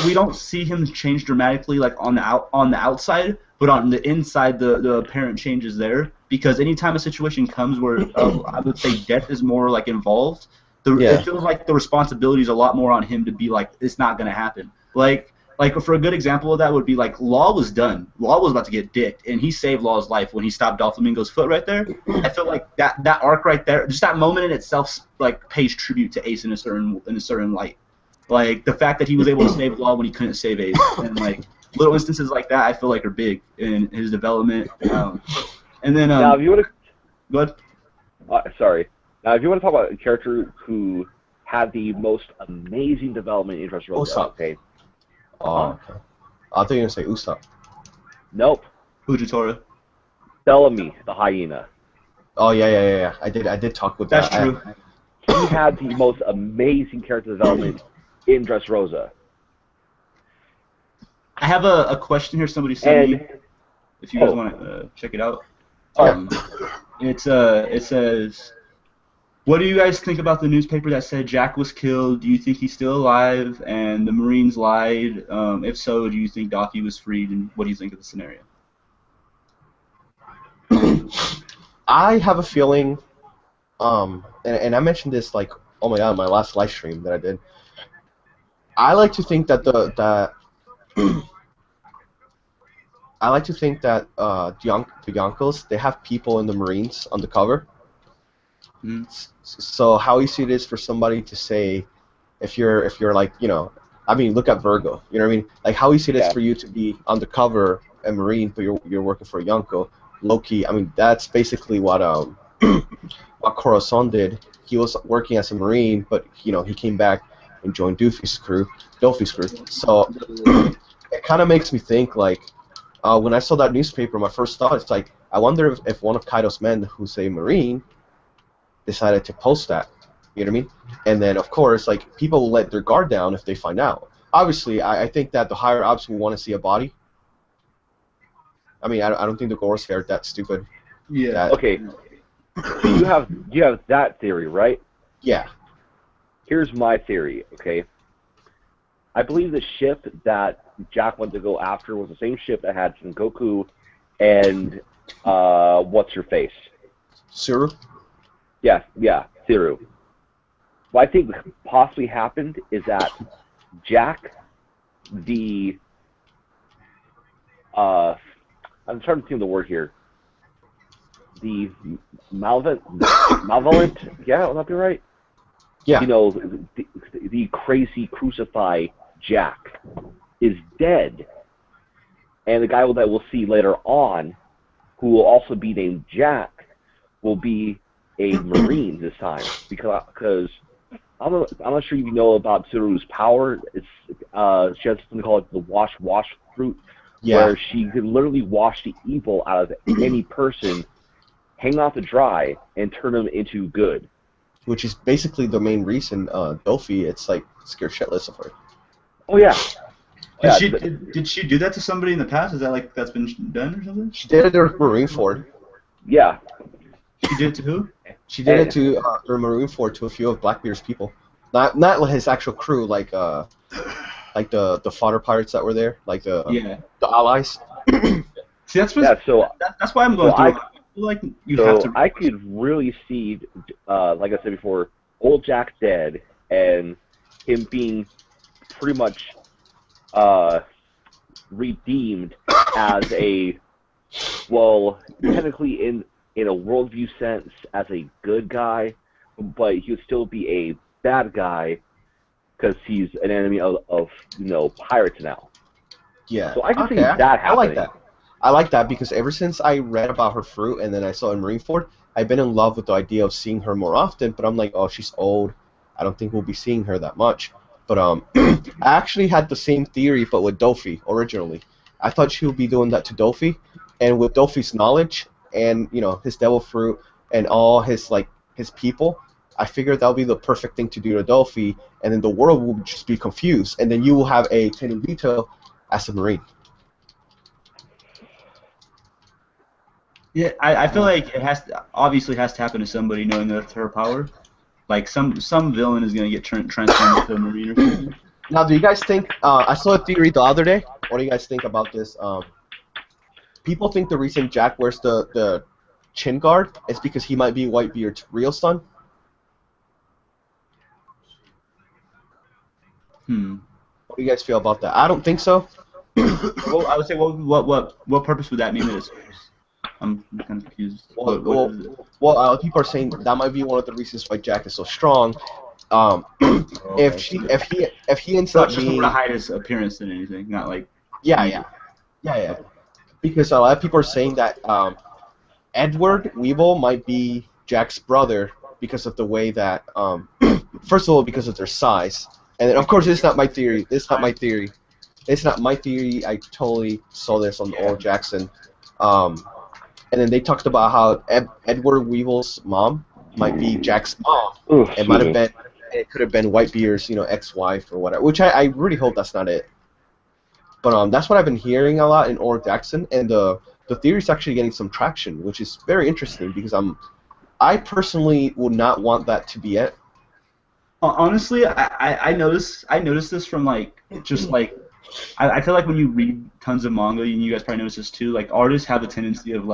We don't see him change dramatically like on the outside, but on the inside, the apparent change is there. Because anytime a situation comes where I would say death is more like involved, it feels like the responsibility is a lot more on him to be like it's not gonna happen. Like for a good example of that would be like Law was done. Law was about to get dicked, and he saved Law's life when he stopped Doflamingo's foot right there. I feel like that arc right there, just that moment in itself, like pays tribute to Ace in a certain light. Like the fact that he was able to save Law when he couldn't save Ace, and like little instances like that, I feel like are big in his development. And then now, if you want to go ahead. Sorry. Now, if you want to talk about a character who had the most amazing development in Dressrosa, okay. Oh, okay. I thought you were going to say Usopp. Nope. Fujitora. Bellamy, the hyena. Oh, yeah. I did talk with that. That's true. He had the most amazing character development in Dressrosa. I have a question here somebody sent me, if you guys want to check it out. It says, what do you guys think about the newspaper that said Jack was killed? Do you think he's still alive and the Marines lied? If so, do you think Docky was freed? And what do you think of the scenario? I have a feeling, and I mentioned this like, oh my god, my last live stream that I did. I like to think that the Yonkos, they have people in the Marines on the cover. Mm-hmm. So how easy it is for somebody to say, if you're like, I mean, look at Virgo, you know what I mean? Like how easy it is for you to be undercover a Marine, but you're working for a Yonko. Loki, I mean, that's basically what what Corazon did. He was working as a Marine, but he came back and joined Doofy's crew. So it kind of makes me think like, when I saw that newspaper, my first thought is like, I wonder if one of Kaido's men, who's a Marine, decided to post that. You know what I mean? And then, of course, like, people will let their guard down if they find out. Obviously, I think that the higher ups will want to see a body. I mean, I don't think the Goros are that stupid. Yeah. Okay. You have that theory, right? Yeah. Here's my theory, okay? I believe the ship that Jack went to go after was the same ship that had Son Goku and what's her face? Suru? Yeah, Thiru. What I think possibly happened is that Jack, the I'm trying to think of the word here. The malevolent, yeah, will that be right? Yeah. You know, the crazy crucify Jack is dead, and the guy that we'll see later on, who will also be named Jack, will be a Marine this time because I'm not sure if you know about Tsuru's power. It's she has something called the wash fruit, where she can literally wash the evil out of any person, hang off to dry, and turn them into good. Which is basically the main reason Dofi, it's like scared shitless of her. Oh yeah. Did she do that to somebody in the past? Is that like that's been done or something? She did it to Marineford. Yeah. She did it to who? She did it to Marineford to a few of Blackbeard's people. Not his actual crew, like the fodder pirates that were there, like the allies. See, that's why I'm going through. I feel like you have to. I could really see, like I said before, old Jack dead and him being pretty much redeemed as a, well, technically in a worldview sense as a good guy, but he would still be a bad guy because he's an enemy of pirates now. Yeah. So I can see that happening. I like that. I like that because ever since I read about her fruit and then I saw in Marineford, I've been in love with the idea of seeing her more often. But I'm like, oh, she's old. I don't think we'll be seeing her that much. But I actually had the same theory, but with Dofi originally. I thought she would be doing that to Dofi, and with Dofi's knowledge and his devil fruit and all his people, I figured that would be the perfect thing to do to Dofi, and then the world will just be confused, and then you will have a Tenubito as a Marine. Yeah, I feel like it obviously has to happen to somebody knowing that's her power. Like some villain is gonna get transformed into a Marine or something. Now, do you guys think? I saw a theory the other day. What do you guys think about this? People think the reason Jack wears the chin guard is because he might be Whitebeard's real son. What do you guys feel about that? I don't think so. Well, I would say, what purpose would that mean to this? I'm kind of confused. Well, people are saying that might be one of the reasons why Jack is so strong. If he ends up just being to hide his appearance than anything, not like yeah. Because a lot of people are saying that Edward Weevil might be Jack's brother because of the way that first of all because of their size, and then, of course it's not my theory. It's not my theory. I totally saw this on Oral Jackson. And then they talked about how Edward Weevil's mom might be Jack's mom. It might have been. It could have been Whitebeard's, ex-wife or whatever. Which I really hope that's not it. But that's what I've been hearing a lot in Oral Jackson, and the theory's actually getting some traction, which is very interesting because I personally would not want that to be it. Honestly, I noticed this from I feel like when you read tons of manga, and you guys probably notice this too, like artists have a tendency of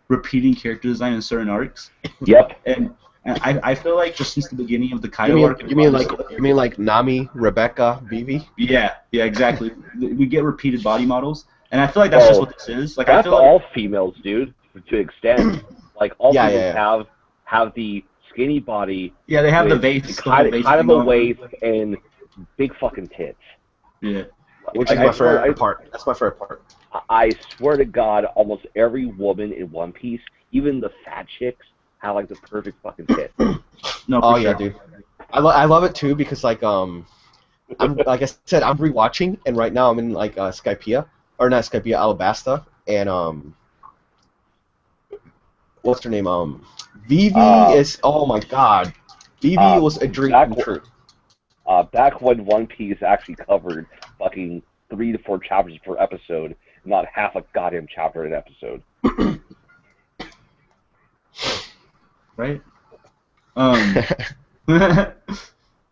repeating character design in certain arcs. Yep. And I feel like just since the beginning of the Kaido arc. You mean like Nami, Rebecca, Vivi? Yeah, exactly. We get repeated body models, and I feel like that's just what this is. Like, that's I feel all females, dude, to an extent. Like all females have the skinny body. Yeah, they have the base, kind of a waist and big fucking tits. Yeah. Which is my favorite part. That's my favorite part. I swear to God, almost every woman in One Piece, even the fat chicks, have the perfect fucking tits. No, yeah, dude. I love it too because I'm like I said, I'm rewatching, and right now I'm in Skypiea, or not Skypiea, Alabasta, and what's her name? Vivi is, oh my God, Vivi was a dream come true. Back when One Piece actually covered fucking 3 to 4 chapters per episode, not half a goddamn chapter an episode. Right?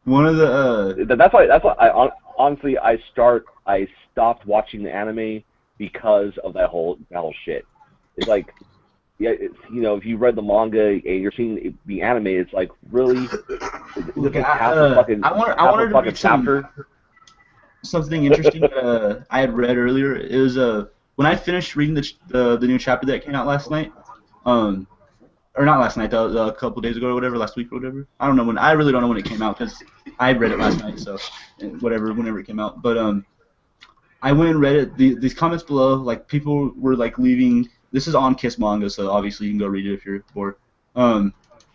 One of the That's why honestly I stopped watching the anime because of that whole shit. It's like, yeah, it's, if you read the manga and you're seeing the anime, it's like, really, look, it's like half a fucking I wanted to read chapter. something interesting that I had read earlier. It was when I finished reading the new chapter that came out last night, or not last night, a couple days ago or whatever, last week or whatever. I don't know when. I really don't know when it came out because I read it last night, so whenever it came out. But I went and read it. These comments below, like people were like leaving. This is on Kiss Manga, so obviously you can go read it if you're bored.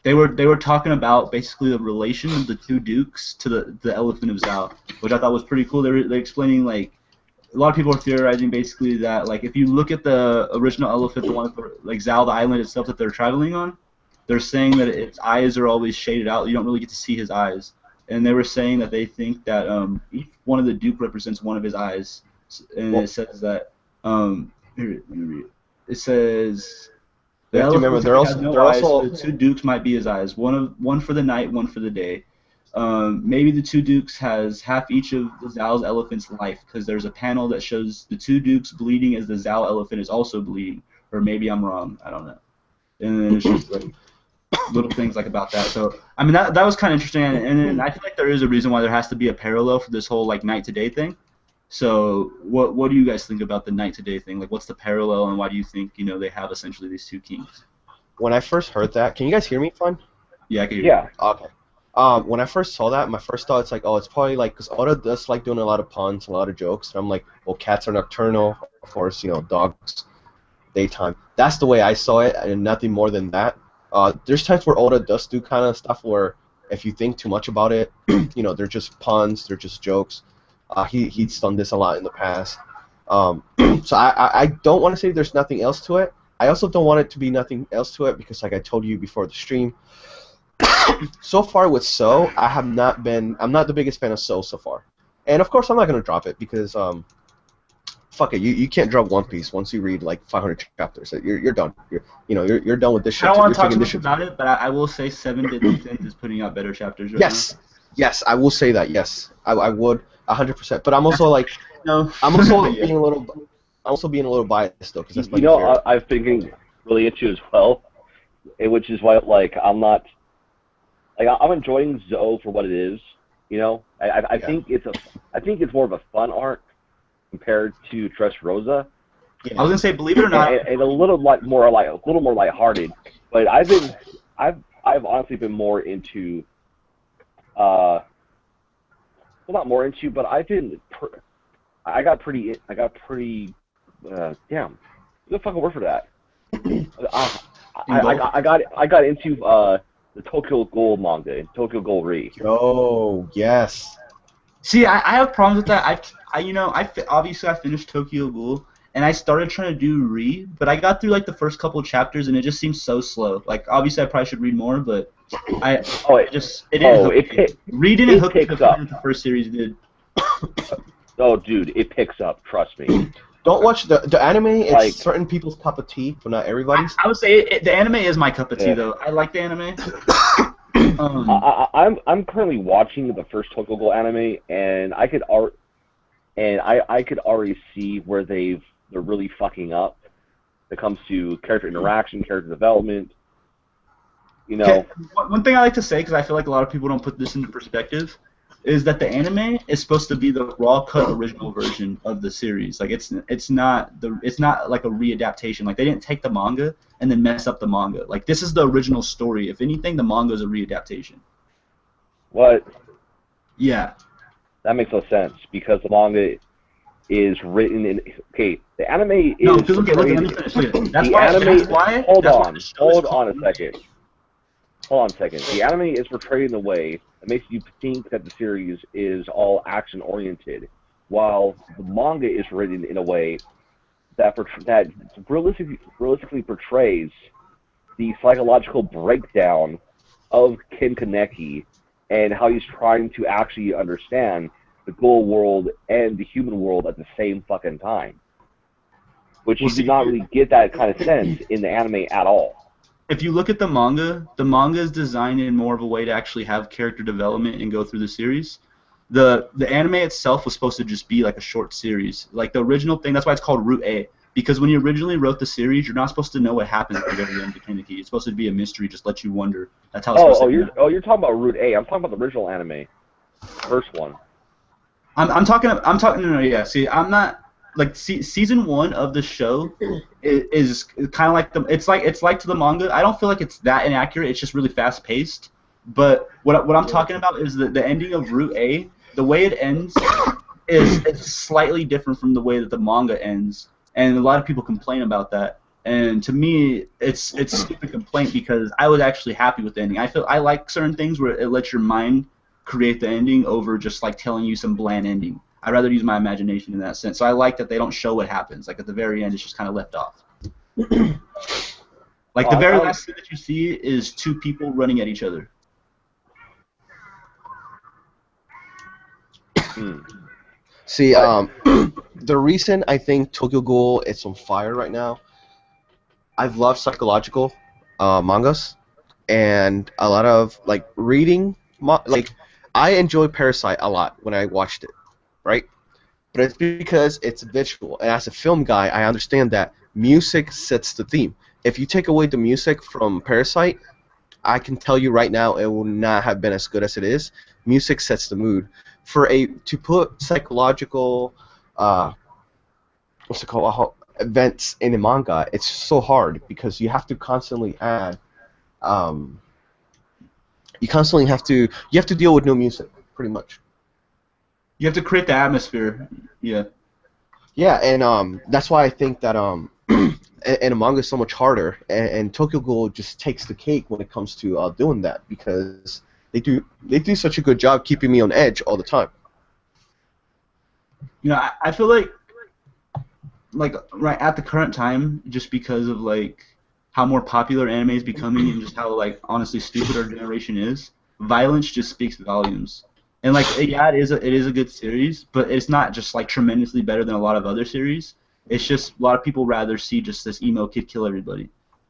They were talking about basically the relation of the two dukes to the Elephant of Zhao, which I thought was pretty cool. They're explaining like a lot of people are theorizing basically that like if you look at the original elephant, the one like Zhao, the island itself that they're traveling on, they're saying that its eyes are always shaded out. You don't really get to see his eyes, and they were saying that they think that each one of the duke represents one of his eyes, and it says that here, let me read it. It says the elephant has no eyes, so the two dukes might be his eyes. One for the night, one for the day. Maybe the two dukes has half each of the Zhao's elephant's life, because there's a panel that shows the two dukes bleeding as the Zhao elephant is also bleeding. Or maybe I'm wrong. I don't know. And then it's just like little things like about that. So I mean that was kind of interesting, and then I feel like there is a reason why there has to be a parallel for this whole like night to day thing. So what do you guys think about the night to day thing? Like what's the parallel, and why do you think they have essentially these two kings? When I first heard that, can you guys hear me fine? Yeah, I can hear Yeah. you. Okay. When I first saw that, my first thought, it's like, oh, it's probably like, because Oda does like doing a lot of puns, a lot of jokes, and I'm like, well, cats are nocturnal, of course, dogs, daytime. That's the way I saw it, and nothing more than that. There's times where Oda does do kind of stuff where if you think too much about it, they're just puns, they're just jokes. He's done this a lot in the past. So I don't want to say there's nothing else to it. I also don't want it to be nothing else to it because, like I told you before the stream, so far with So, I'm not the biggest fan of So far. And of course I'm not gonna drop it because fuck it, you can't drop One Piece once you read like 500 chapters. You're done. You're done with this shit. I don't want to talk too much about it, but I will say 7 Deadly Sins is putting out better chapters right now. Yes, I will say that. Yes, I would 100%. But I'm also like, I'm also being a little biased though, because that's my favorite. I've been getting really into as well, which is why like I'm enjoying Zoe for what it is. I think it's more of a fun arc compared to Dressrosa. I was gonna say, believe it or not, and a little more lighthearted. But I've honestly been more into well, not more into, but I got pretty damn. There's a fucking word for that. I got into the Tokyo Ghoul manga and Tokyo Ghoul Re. Oh yes. See, I have problems with that. Obviously I finished Tokyo Ghoul and I started trying to do Re, but I got through like the first couple of chapters and it just seems so slow. Like obviously I probably should read more, but Re didn't hook me the first series did. Oh, dude, it picks up. Trust me. Don't watch the anime. It's like certain people's cup of tea, but not everybody's. I would say the anime is my cup of tea, though. I like the anime. I'm currently watching the first Tokyo Ghoul anime, and I could already see where they're really fucking up. When it comes to character interaction, character development. One thing I like to say, because I feel like a lot of people don't put this into perspective, is that the anime is supposed to be the raw cut original version of the series. Like it's not like a readaptation. Like they didn't take the manga and then mess up the manga. Like this is the original story. If anything, the manga is a readaptation. What? Yeah. That makes no sense because the manga is written in. Okay, the anime is. No, because look, let me finish. That's why. Hold on a second. Hold on a second. The anime is portrayed in a way that makes you think that the series is all action-oriented, while the manga is written in a way that realistically portrays the psychological breakdown of Ken Kaneki and how he's trying to actually understand the ghoul world and the human world at the same fucking time. Which you do not really get that kind of sense in the anime at all. if you look at the manga is designed in more of a way to actually have character development and go through the series. The anime itself was supposed to just be like a short series. Like the original thing, that's why it's called Route A. Because when you originally wrote the series, you're not supposed to know what happens at the very end of Kaneki. It's supposed to be a mystery, just let you wonder. That's how it's supposed to be. You're talking about Route A. I'm talking about the original anime, first one. I'm talking. No, yeah. See, I'm not like season 1 of the show is kind of like it's like to the manga. I don't feel like it's that inaccurate. It's just really fast paced. But what I'm talking about is the ending of Route A. The way it ends is it's slightly different from the way that the manga ends, and a lot of people complain about that. And to me, it's a stupid complaint because I was actually happy with the ending. I like certain things where it lets your mind create the ending over just like telling you some bland ending. I'd rather use my imagination in that sense. So I like that they don't show what happens. Like at the very end, it's just kind of left off. Like the very last thing that you see is 2 people running at each other. See, the reason I think Tokyo Ghoul is on fire right now, I've loved psychological mangas, and a lot of like reading. Like, I enjoy Parasite a lot when I watched it, right? But it's because it's visual, and as a film guy, I understand that music sets the theme. If you take away the music from Parasite, I can tell you right now it will not have been as good as it is. Music sets the mood. To put psychological, what's it called, events in a manga, it's so hard because you have to constantly add, you have to deal with no music, pretty much. You have to create the atmosphere. Yeah. Yeah, and that's why I think that and a manga is so much harder, and Tokyo Ghoul just takes the cake when it comes to doing that because they do such a good job keeping me on edge all the time. You know, I feel like right at the current time, just because of like how more popular anime is becoming and just how like honestly stupid our generation is, violence just speaks volumes. And like yeah, it is a good series, but it's not just like tremendously better than a lot of other series. It's just a lot of people rather see just this emo kid kill everybody.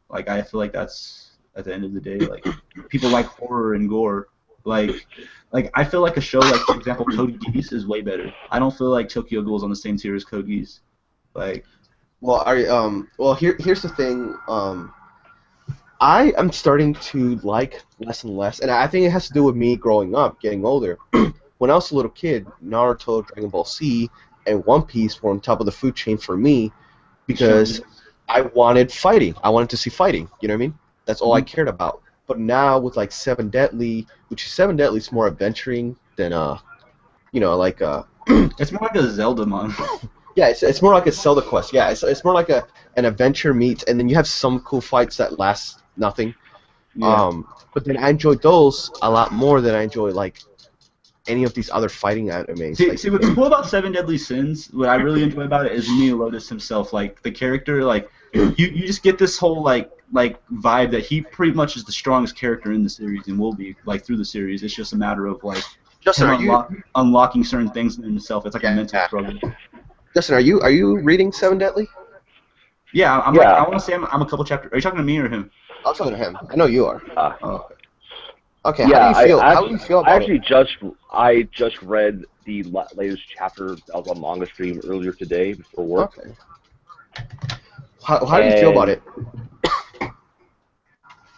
Like I feel like that's at the end of the day, like people like horror and gore. Like I feel like a show like, for example, Code Geass is way better. I don't feel like Tokyo Ghoul is on the same tier as Code Geass. Like, here's the thing. I am starting to like less and less, and I think it has to do with me growing up, getting older. When I was a little kid, Naruto, Dragon Ball Z, and One Piece were on top of the food chain for me because I wanted fighting. I wanted to see fighting. You know what I mean? That's all I cared about. But now with like Seven Deadly, which Seven Deadly is more adventuring than like it's more like a Zelda manga. Yeah, it's more like a Zelda quest. Yeah, it's more like an adventure meets, and then you have some cool fights that last nothing. Yeah. But then I enjoyed those a lot more than I enjoy like any of these other fighting animes. See, what's cool about Seven Deadly Sins, what I really enjoy about it is Mia Lotus himself. Like the character, like you just get this whole like vibe that he pretty much is the strongest character in the series and will be like through the series. It's just a matter of like unlocking certain things in himself. It's like a mental struggle. Justin, are you reading Seven Deadly? Yeah, I want to say I'm a couple chapters. Are you talking to me or him? I'm talking to him. I know you are. Okay. Yeah, how do you feel about it? I just read the latest chapter that was on Manga Stream earlier today before work. Okay. How do you feel about it?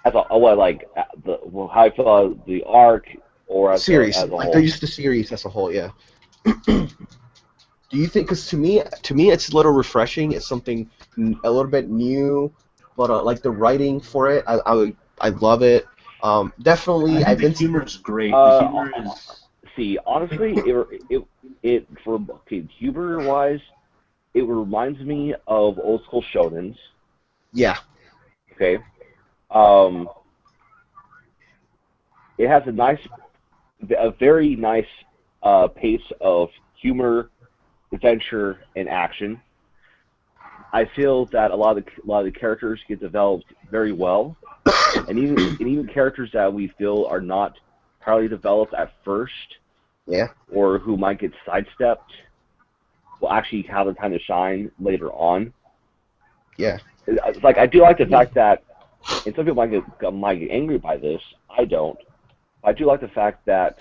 How I feel about the arc or as series, as a like whole. they use the series as a whole, yeah. Do you think? Because to me, it's a little refreshing. It's something a little bit new, but like the writing for it, I love it. Definitely, I think the humor is great. Uh, The humor is. See, honestly, humor wise, it reminds me of old school shonens. Yeah. Okay. It has a very nice pace of humor, adventure, and action. I feel that a lot of the characters get developed very well, and even characters that we feel are not entirely developed at first, or who might get sidestepped, will actually have the time to shine later on. Yeah. It's like I do like the fact that and some people might get angry by this. I don't. I do like the fact that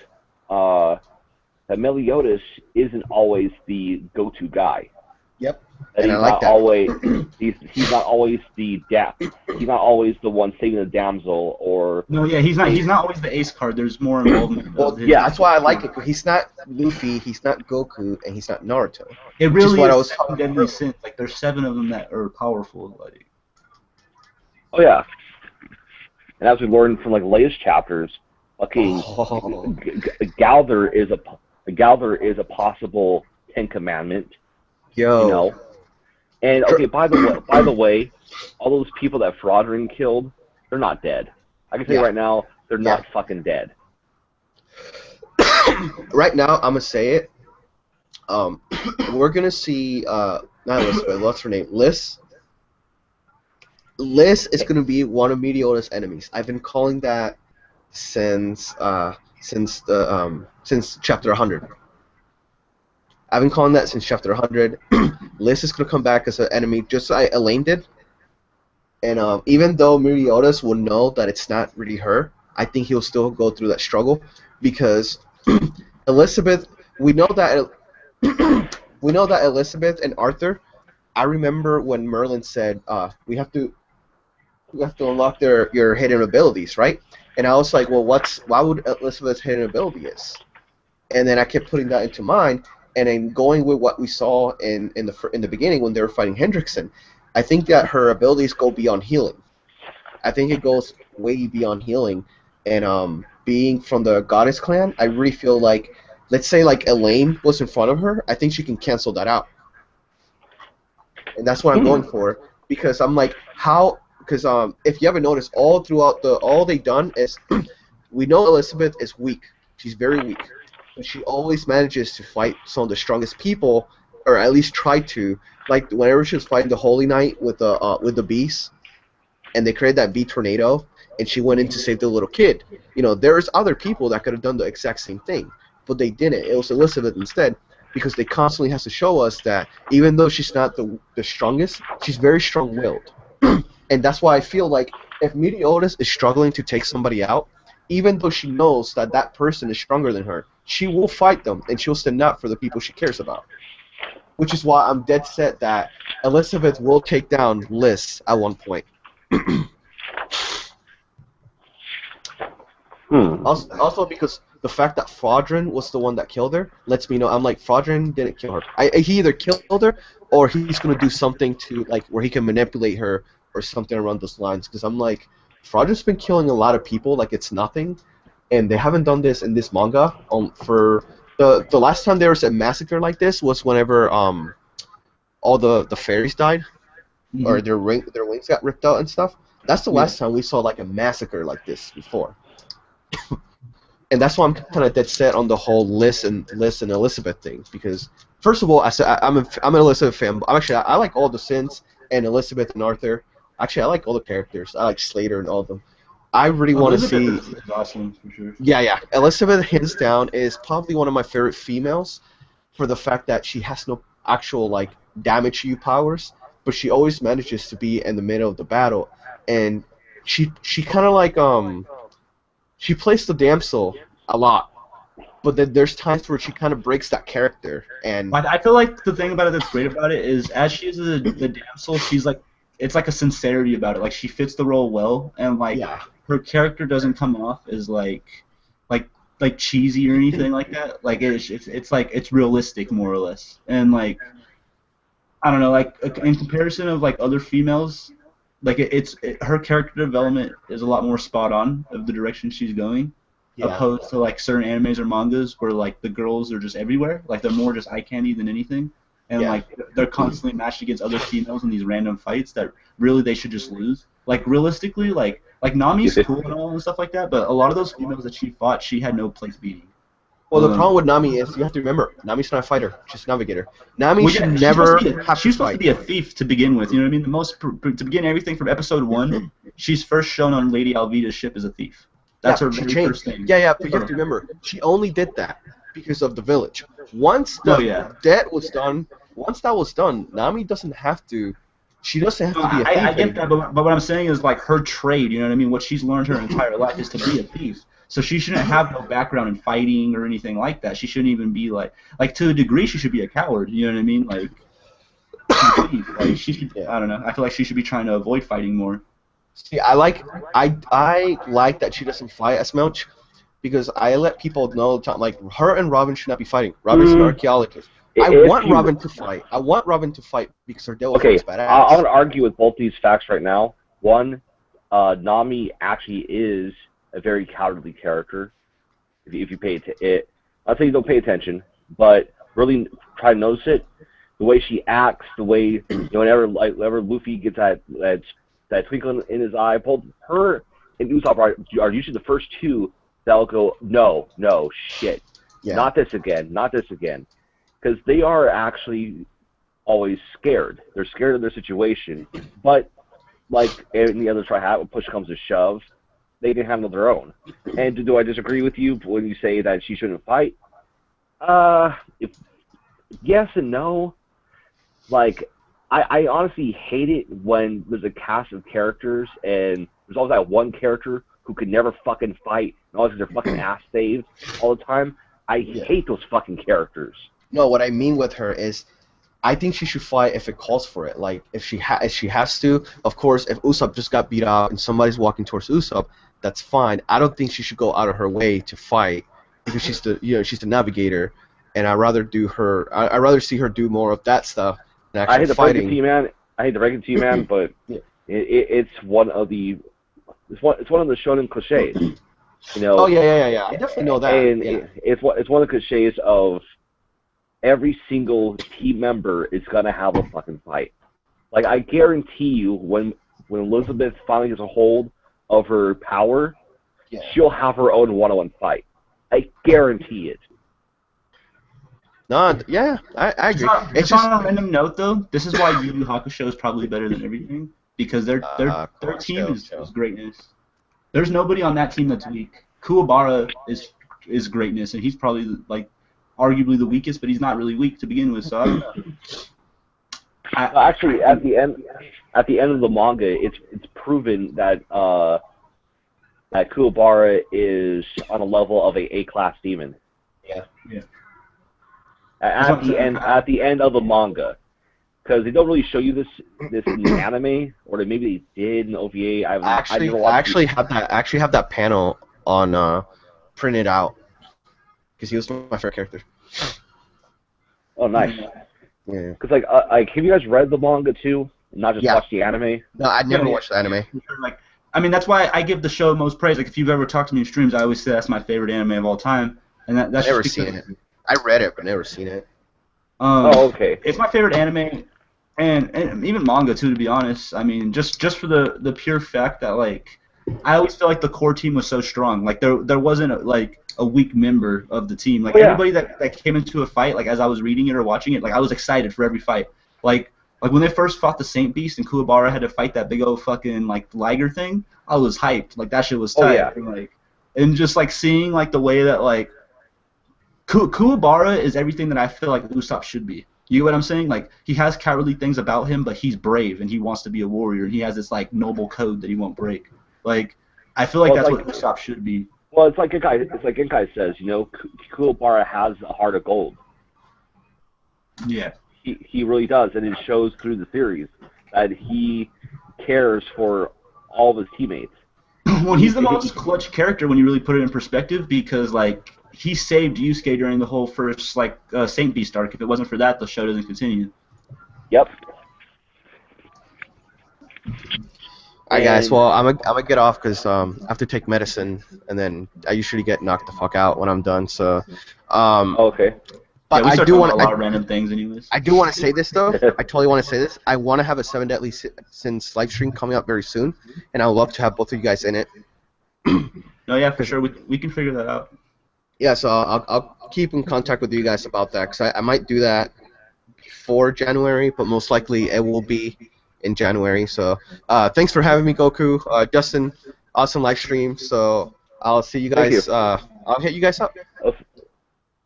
that Meliodas isn't always the go-to guy. Yep. That And he's I like not that. always he's not always the he's not always the one saving the damsel or No, yeah, he's not. He's not always the ace card. There's more involvement. Well, of his yeah, that's why I like it. He's not Luffy, he's not Goku, and he's not Naruto. It Which is really what I is was seven talking deadly about. sins. Like there's 7 of them that are powerful. Like oh yeah. And as we learned from like latest chapters, fucking Oh, Galder is a possible 10 commandment, yo. you know. And okay, by the way, all those people that Fraudrin killed, they're not dead. I can tell you Yeah. right now, they're not fucking dead. Right now, I'm gonna say it. We're gonna see not Elizabeth, what's her name? Liz. Liz is gonna be one of Meteora's enemies. I've been calling that since chapter 100. I've been calling that since chapter 100. Liz is gonna come back as an enemy, just like Elaine did. And even though Meteoras will know that it's not really her, I think he'll still go through that struggle because Elizabeth. We know that Elizabeth and Arthur. I remember when Merlin said, "We have to unlock your hidden abilities, right?" And I was like, "Well, why would Elizabeth's hidden ability is?" And then I kept putting that into mind, and then going with what we saw in the beginning when they were fighting Hendrickson. I think that her abilities go beyond healing. I think it goes way beyond healing, and being from the Goddess clan, I really feel like, let's say like Elaine was in front of her, I think she can cancel that out, and that's what I'm going for because I'm like how because if you haven't noticed all throughout all they've done is we know Elizabeth is weak, she's very weak, but she always manages to fight some of the strongest people, or at least try to. Like whenever she was fighting the Holy Knight with the beast, and they created that bee tornado, and she went in to save the little kid. You know, there's other people that could have done the exact same thing, but they didn't. It was Elizabeth instead, because they constantly has to show us that even though she's not the strongest, she's very strong-willed, and that's why I feel like if Meteoris is struggling to take somebody out, even though she knows that that person is stronger than her, she will fight them, and she'll stand up for the people she cares about. Which is why I'm dead set that Elizabeth will take down Liz at one point. Also because the fact that Fraudrin was the one that killed her lets me know. I'm like, Fraudrin didn't kill her. He either killed her or he's gonna do something to like where he can manipulate her or something around those lines. Because I'm like, Fraudrin's been killing a lot of people like it's nothing, and they haven't done this in this manga. For the last time there was a massacre like this was whenever all the fairies died, or their wings got ripped out and stuff. That's the last time we saw like a massacre like this before. And that's why I'm kind of dead set on the whole Liz and Elizabeth thing, because first of all, I said I'm an Elizabeth fan. I like all the Sins and Elizabeth and Arthur. Actually, I like all the characters. I like Slater and all of them. I really want to see. Elizabeth is awesome for sure. Yeah. Elizabeth, hands down, is probably one of my favorite females, for the fact that she has no actual like damage you powers, but she always manages to be in the middle of the battle, and she kind of like she plays the damsel a lot, but then there's times where she kind of breaks that character. And But I feel like the thing about it that's great about it is, as she is the damsel, she's like, it's like a sincerity about it. Like she fits the role well, and like her character doesn't come off as like cheesy or anything like that. Like it's like it's realistic more or less, and like I don't know, like in comparison of like other females, like her character development is a lot more spot on of the direction she's going, opposed to like certain animes or mangas where like the girls are just everywhere, like they're more just eye candy than anything, and like they're constantly matched against other females in these random fights that really they should just lose. Like realistically, like Nami's cool and all and stuff like that, but a lot of those females that she fought, she had no place beating. Well, the problem with Nami is you have to remember, Nami's not a fighter; she's a navigator. Nami should never have She's to supposed to be a thief to begin with. You know what I mean? To begin everything from episode 1, she's first shown on Lady Alvida's ship as a thief. That's her very first thing. Yeah, but you have to remember, she only did that because of the village. Once the debt was done, Nami doesn't have to She doesn't have No, to be a thief. I get that, but what I'm saying is like her trade. You know what I mean? What she's learned her entire life is to be a thief. So she shouldn't have no background in fighting or anything like that. She shouldn't even be like to a degree she should be a coward. You know what I mean? Like she's a thief. Like she should. Yeah. I don't know. I feel like she should be trying to avoid fighting more. See, I like that she doesn't fight as much because I let people know like her and Robin should not be fighting. Robin's an archaeologist. I want Robin to fight. I want Robin to fight because her devil Okay, is badass. I'm going to argue with both these facts right now. One, Nami actually is a very cowardly character. If you pay it, I'll say you don't pay attention, but really try to notice it. The way she acts, the way whenever Luffy gets that twinkle in his eye, both her and Usopp are usually the first two that'll go, no, shit, not this again, because they are actually always scared. They're scared of their situation, but like in the other try, when push comes to shove, they can handle their own. And do I disagree with you when you say that she shouldn't fight? Yes and no. Like, I honestly hate it when there's a cast of characters and there's always that one character who could never fucking fight and always has their fucking ass saved all the time. I hate those fucking characters. No, what I mean with her is, I think she should fight if it calls for it. Like if she has to. Of course, if Usopp just got beat out and somebody's walking towards Usopp, that's fine. I don't think she should go out of her way to fight because she's the navigator, and I'd rather see her do more of that stuff than actually I hate the fighting. break it to you, man, but it's one of the shonen cliches. You know. Oh yeah. I definitely know that. And it's one of the cliches of every single team member is gonna have a fucking fight. Like I guarantee you, when Elizabeth finally gets a hold of her power, she'll have her own one-on-one fight. I guarantee it. No, yeah, I agree. It's just on a random note though. This is why Yu Yu Hakusho is probably better than everything because their team is greatness. There's nobody on that team that's weak. Kuwabara is greatness, and he's probably like arguably the weakest, but he's not really weak to begin with. So I don't know. Actually, at the end of the manga, it's proven that that Kuwabara is on a level of a A-class demon. Yeah. At the end of the manga, because they don't really show you this in the anime, or maybe they did in the OVA. I actually have that panel on printed out because he was my favorite character. Oh, nice. Yeah. Because like, have you guys read the manga too, and not just watched the anime? No, I never watched the anime. Like, I mean, that's why I give the show most praise. Like, if you've ever talked to me in streams, I always say that's my favorite anime of all time, and that's I've never just seen it. I read it, but never seen it. Okay. It's my favorite anime, and even manga too. To be honest, I mean, just for the pure fact that like, I always feel like the core team was so strong. Like there wasn't a weak member of the team. Like everybody that came into a fight, like as I was reading it or watching it, like I was excited for every fight. Like when they first fought the Saint Beast and Kuwabara had to fight that big old fucking like liger thing, I was hyped. Like that shit was tight. And just like seeing like the way that like Kuwabara is everything that I feel like Usopp should be. You know what I'm saying? Like he has cowardly things about him, but he's brave and he wants to be a warrior. And he has this like noble code that he won't break. Like I feel like that's what Usopp should be. Well, it's like Genkai says, you know, Kuwabara has a heart of gold. Yeah. He really does, and it shows through the series that he cares for all of his teammates. Well, he's the most clutch character when you really put it in perspective because like he saved Yusuke during the whole first like Saint Beast arc. If it wasn't for that, the show doesn't continue. Yep. Alright guys, well I'm gonna get off because I have to take medicine and then I usually get knocked the fuck out when I'm done. So okay. But I do want a lot of random things anyways. I do want to say this though. I totally want to say this. I want to have a 7 Deadly Sins live stream coming up very soon, and I would love to have both of you guys in it. No, yeah, for sure. We can figure that out. Yeah, so I'll keep in contact with you guys about that because I might do that before January, but most likely it will be in January. So thanks for having me, Goku. Justin, awesome live stream. So I'll see you guys. I'll hit you guys up.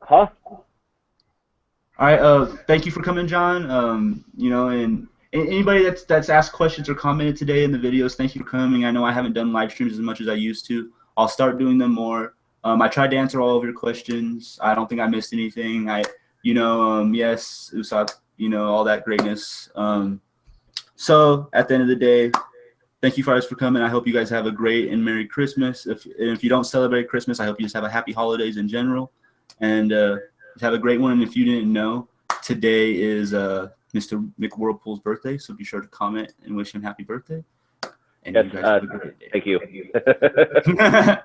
Huh? All right. Thank you for coming, John. You know, and Anybody that's asked questions or commented today in the videos, thank you for coming. I know I haven't done live streams as much as I used to. I'll start doing them more. I tried to answer all of your questions. I don't think I missed anything. Yes, Usopp, all that greatness. So at the end of the day, thank you guys for coming. I hope you guys have a great and Merry Christmas. If you don't celebrate Christmas, I hope you just have a happy holidays in general. And have a great one. And if you didn't know, today is Mr. McWhirlpool's birthday, so be sure to comment and wish him happy birthday. And Yes, you guys have a great day. thank you.